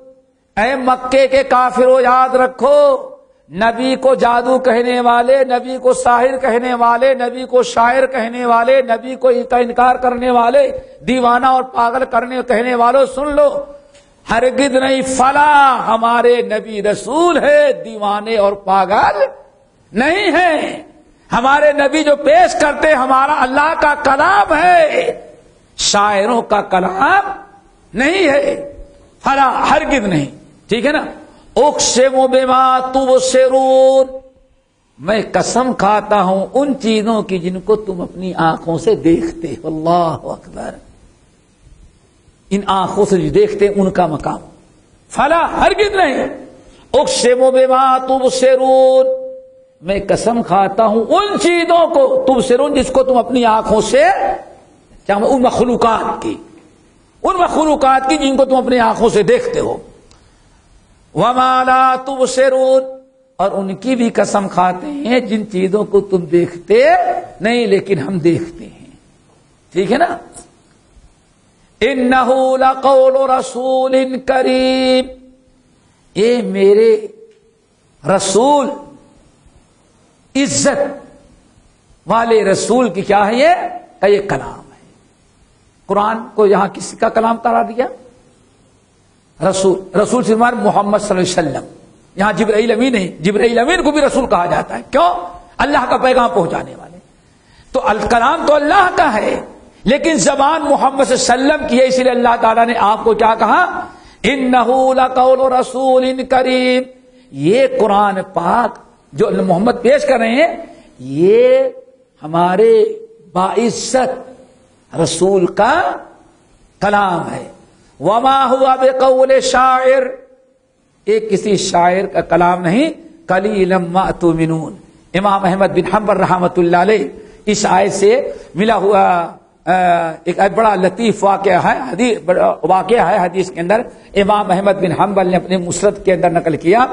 [SPEAKER 2] اے مکے کے کافروں یاد رکھو نبی کو جادو کہنے والے، نبی کو ساحر کہنے والے، نبی کو شاعر کہنے والے، نبی کو کا انکار کرنے والے، دیوانہ اور پاگل کہنے والوں، سن لو، ہرگز نہیں، فلا، ہمارے نبی رسول ہے، دیوانے اور پاگل نہیں ہیں۔ ہمارے نبی جو پیش کرتے ہمارا اللہ کا کلام ہے، شاعروں کا کلام نہیں ہے، فلا، ہرگز نہیں، ٹھیک ہے نا۔ اقسم بما تبصرون، میں قسم کھاتا ہوں ان چیزوں کی جن کو تم اپنی آنکھوں سے دیکھتے ہو، اللہ اکبر، ان آنکھوں سے جو دیکھتے ان کا مقام، فلا، ہرگز نہیں، اقسم بما تبصرون، میں قسم کھاتا ہوں ان چیزوں کو، تبصرون جس کو تم اپنی آنکھوں سے، ان مخلوقات کی جن کو تم اپنی آنکھوں سے دیکھتے ہو، وما لا تبصرون، اور ان کی بھی قسم کھاتے ہیں جن چیزوں کو تم دیکھتے نہیں لیکن ہم دیکھتے ہیں، ٹھیک ہے نا۔ انہ لقول رسول کریم، اے میرے رسول، عزت والے رسول کی کیا ہے، یہ کلام ہے۔ قرآن کو یہاں کسی کا کلام قرار دیا؟ رسول سے مراد محمد صلی اللہ علیہ وسلم، یہاں جبرائیل امین نہیں، جبرائیل امین کو بھی رسول کہا جاتا ہے، کیوں؟ اللہ کا پیغام پہنچانے والے۔ تو الکلام تو اللہ کا ہے لیکن زبان محمد صلی اللہ علیہ وسلم کی ہے، اس لیے اللہ تعالیٰ نے آپ کو کیا کہا، انہ لقول رسول کریم، یہ قرآن پاک جو محمد پیش کر رہے ہیں یہ ہمارے باعزت رسول کا کلام ہے۔ وما ہوا بقول شاعر، ایک کسی شاعر کا کلام نہیں، قلیلا ما تؤمنون۔ امام احمد بن حنبل رحمۃ اللہ علیہ اس آیت سے ملا ہوا ایک بڑا لطیف واقعہ ہے حدیث کے اندر، امام احمد بن حنبل نے اپنے مسند کے اندر نقل کیا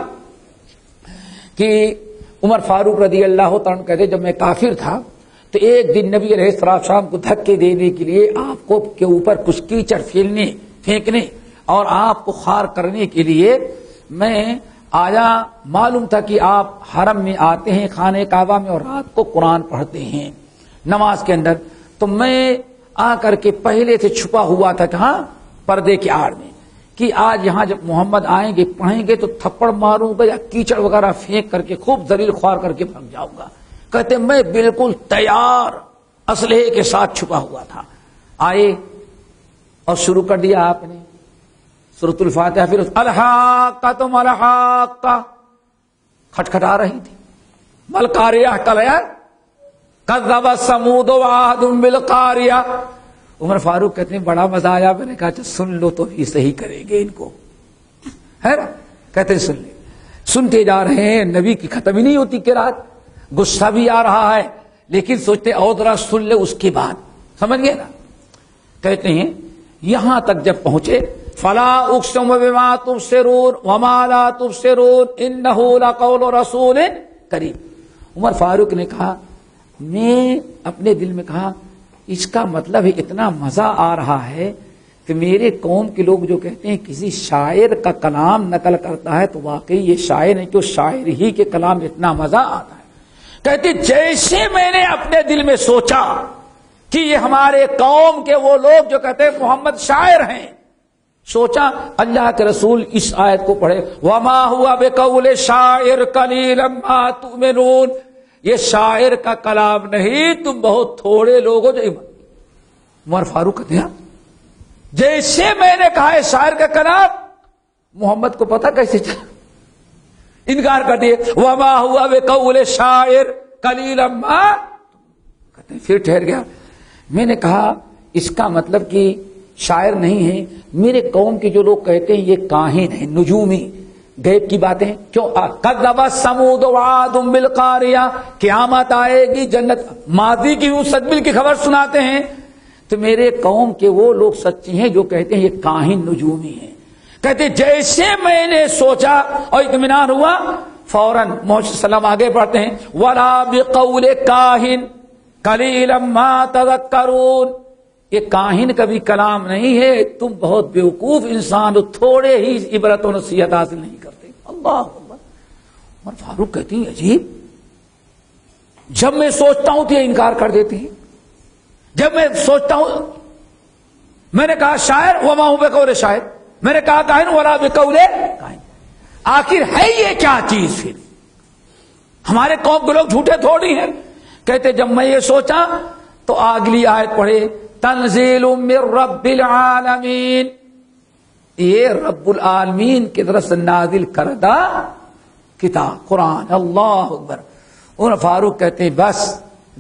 [SPEAKER 2] کہ عمر فاروق رضی اللہ تعالیٰ کہتے جب میں کافر تھا تو ایک دن نبی علیہ السلام کو دھکے دینے کے لیے آپ کو کے اوپر کچھ کیچڑ پھینکنے اور آپ کو خار کرنے کے لیے میں آیا، معلوم تھا کہ آپ حرم میں آتے ہیں خانہ کعبہ میں اور رات کو قرآن پڑھتے ہیں نماز کے اندر، تو میں آ کر کے پہلے سے چھپا ہوا تھا کہاں، پردے کی آڑ میں، کہ آج یہاں جب محمد آئیں گے پڑھیں گے تو تھپڑ ماروں گا یا کیچڑ وغیرہ پھینک کر کے خوب ذلیل خوار کر کے بھگ جاؤں گا۔ کہتے میں بالکل تیار اسلحے کے ساتھ چھپا ہوا تھا، آئے اور شروع کر دیا آپ نے سورۃ الفاتحہ، پھر الحاقۃ ما الحاقۃ کھٹکھٹا رہی تھی، مل قاریہ کلیا کذب ثمود وعاد بالقاریہ۔ عمر فاروق کہتے ہیں بڑا مزہ آیا، میں نے کہا اچھا سن لو تو ہی صحیح کریں گے ان کو، ہے نا، کہتے ہیں سن لے، سنتے جا رہے ہیں، نبی کی ختم ہی نہیں ہوتی قرات، غصہ بھی آ رہا ہے لیکن سوچتے اور ذرا سن لے اس کے بعد، سمجھ گئے نا۔ کہتے ہیں یہاں تک جب پہنچے، فلا اقسم بما تبصرون وما لا تبصرون انہ لقول رسول کریم۔ عمر فاروق نے کہا، میں اپنے دل میں کہا اس کا مطلب ہے اتنا مزہ آ رہا ہے کہ میرے قوم کے لوگ جو کہتے ہیں کسی شاعر کا کلام نقل کرتا ہے تو واقعی یہ شاعر ہے کہ شاعر ہی کے کلام اتنا مزہ آتا ہے۔ کہتے جیسے میں نے اپنے دل میں سوچا کہ یہ ہمارے قوم کے وہ لوگ جو کہتے ہیں محمد شاعر ہیں، سوچا اللہ کے رسول اس آیت کو پڑھے، وما ہوا بقول شاعر قلیلا ما تؤمنون، یہ شاعر کا کلام نہیں، تم بہت تھوڑے لوگ ہو جو ایمان۔ عمر فاروق کہتے ہیں جیسے میں نے کہا ہے شاعر کا کلام، محمد کو پتا کیسے چلا، انکار کر دیے، وما ہوا بقول شاعر قلیلا ما، کہتے ہیں پھر ٹھہر گیا، میں نے کہا اس کا مطلب کہ شاعر نہیں ہے، میرے قوم کے جو لوگ کہتے ہیں یہ کاہن ہیں، نجومی، غیب کی باتیں، کیوں کذب ثمود وعاد بالقاریہ، قیامت آئے گی، جنت، ماضی کی مستقبل کی خبر سناتے ہیں، تو میرے قوم کے وہ لوگ سچے ہیں جو کہتے ہیں یہ کاہن نجومی ہیں۔ کہتے جیسے میں نے سوچا اور اطمینان ہوا، فوراً محمد صلی اللہ علیہ وسلم آگے بڑھتے ہیں، ولا بقول کاہن قلیلا ما تذکرون، یہ کاہن کا بھی کلام نہیں ہے، تم بہت بیوقوف انسان ہو، تھوڑے ہی عبرت و نصیحت حاصل نہیں کرتے۔ اللہ اکبر، عمر فاروق کہتی ہیں عجیب، جب میں سوچتا ہوں تو یہ انکار کر دیتی ہیں، جب میں سوچتا ہوں، میں نے کہا شاعر وما ہوں بقول شاعر، میں نے کہا کاہن ولا بقول کاہن، آخر ہے یہ کیا چیز؟ پھر ہمارے قوم کے لوگ جھوٹے تھوڑی ہیں. کہتے جب میں یہ سوچا تو اگلی آیت پڑھے تنزیل من رب العالمین، یہ رب العالمین کی طرف سے نازل کردہ کتاب قرآن. اللہ اکبر. عمر فاروق کہتے ہیں بس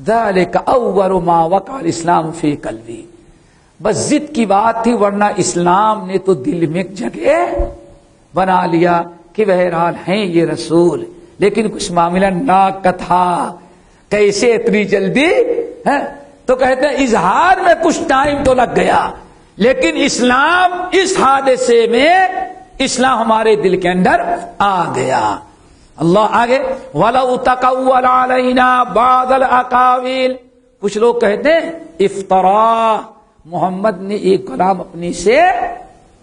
[SPEAKER 2] ذالک اول ما وقع الاسلام فی قلبی، بس ضد کی بات تھی، ورنہ اسلام نے تو دل میں ایک جگہ بنا لیا کہ بہرحال ہیں یہ رسول، لیکن کچھ معاملہ ناک کا تھا. کیسے اتنی جلدی ہے؟ تو کہتے ہیں اظہار میں کچھ ٹائم تو لگ گیا، لیکن اسلام اس حادثے میں اسلام ہمارے دل کے اندر آ گیا. اللہ آگے وَلَوْ تَقَوَّلَ عَلَيْنَا بَعْضَ الْأَقَاوِيلِ، کچھ لوگ کہتے ہیں افطرا، محمد نے ایک کلام اپنی سے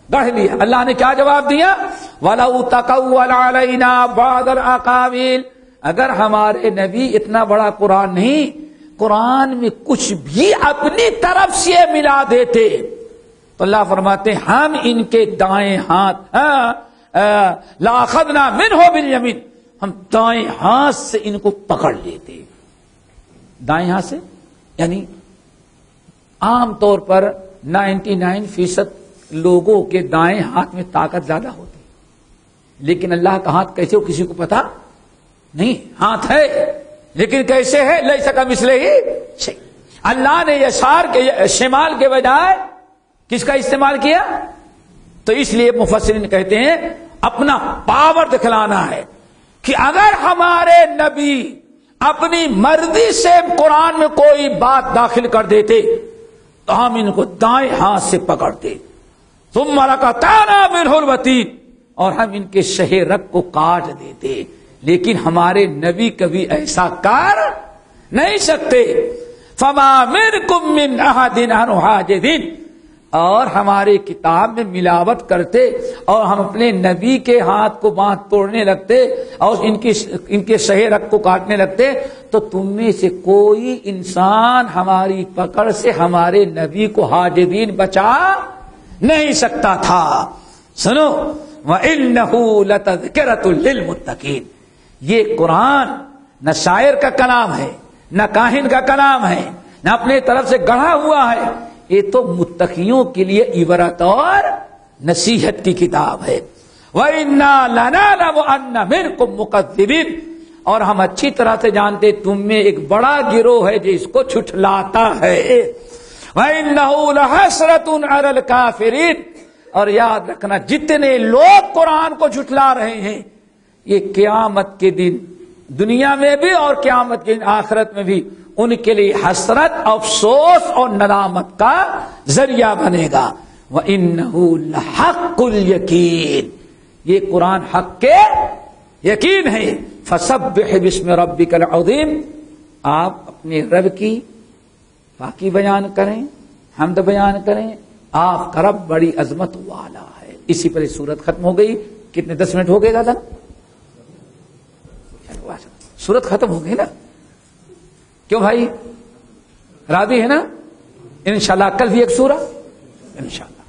[SPEAKER 2] گڑھ لیا. اللہ نے کیا جواب دیا؟ وَلَوْ تَقَوَّلَ عَلَيْنَا بَعْضَ الْأَقَاوِيلِ، اگر ہمارے نبی اتنا بڑا قرآن نہیں، قرآن میں کچھ بھی اپنی طرف سے ملا دیتے تو اللہ فرماتے ہم ان کے دائیں ہاتھ لَأَخَذْنَا مِنْهُ بِالْيَمِينِ، ہم دائیں ہاتھ سے ان کو پکڑ لیتے. دائیں ہاتھ سے یعنی عام طور پر 99% لوگوں کے دائیں ہاتھ میں طاقت زیادہ ہوتی، لیکن اللہ کا ہاتھ کیسے ہو کسی کو پتا نہیں. ہاتھ ہے لیکن کیسے ہے؟ لیس کمثلہ شیء. اللہ نے یسار کے شمال کے بجائے کس کا استعمال کیا؟ تو اس لیے مفسرین کہتے ہیں اپنا پاور دکھلانا ہے کہ اگر ہمارے نبی اپنی مرضی سے قرآن میں کوئی بات داخل کر دیتے تو ہم ان کو دائیں ہاتھ سے پکڑتے، ثم لقطعنا منه الوتین، اور ہم ان کے شہ رگ کو کاٹ دیتے. لیکن ہمارے نبی کبھی ایسا کر نہیں سکتے. فما منکم من احد عنہ حاجزین، اور ہمارے کتاب میں ملاوٹ کرتے اور ہم اپنے نبی کے ہاتھ کو باندھ توڑنے لگتے اور ان کے شہ رگ کو کاٹنے لگتے تو تم میں سے کوئی انسان ہماری پکڑ سے ہمارے نبی کو حاجزین بچا نہیں سکتا تھا. سنو وَإِنَّهُ لَتَذْكِرَةٌ لِّلْمُتَّقِينَ، یہ قرآن نہ شاعر کا کلام ہے، نہ کاہن کا کلام ہے، نہ اپنے طرف سے گڑھا ہوا ہے، یہ تو متقیوں کے لیے عبرت اور نصیحت کی کتاب ہے. وَإِنَّا لَنَعْلَمُ أَنَّ مِنكُم مُّكَذِّبِينَ، اور ہم اچھی طرح سے جانتے تم میں ایک بڑا گروہ ہے جو اس کو جھٹلاتا ہے. وَإِنَّهُ لَحَسْرَةٌ عَلَى الْكَافِرِينَ، اور یاد رکھنا جتنے لوگ قرآن کو جھٹلا رہے ہیں یہ قیامت کے دن دنیا میں بھی اور قیامت کے دن آخرت میں بھی ان کے لیے حسرت، افسوس اور ندامت کا ذریعہ بنے گا. وَإِنَّهُ لَحَقُّ الْيَقِينِ، یہ قرآن حق کے یقین ہے. فَسَبِّحْ بِاسْمِ رَبِّكَ الْعَظِيمِ، آپ اپنے رب کی پاکی بیان کریں، حمد بیان کریں، آپ کا رب بڑی عظمت والا ہے. اسی پر یہ سورت ختم ہو گئی. کتنے 10 منٹ ہو گئے دادا؟ سورت ختم ہو گئی نا؟ کیوں بھائی؟ راضی ہے نا؟ انشاءاللہ کل بھی ایک سورہ انشاءاللہ.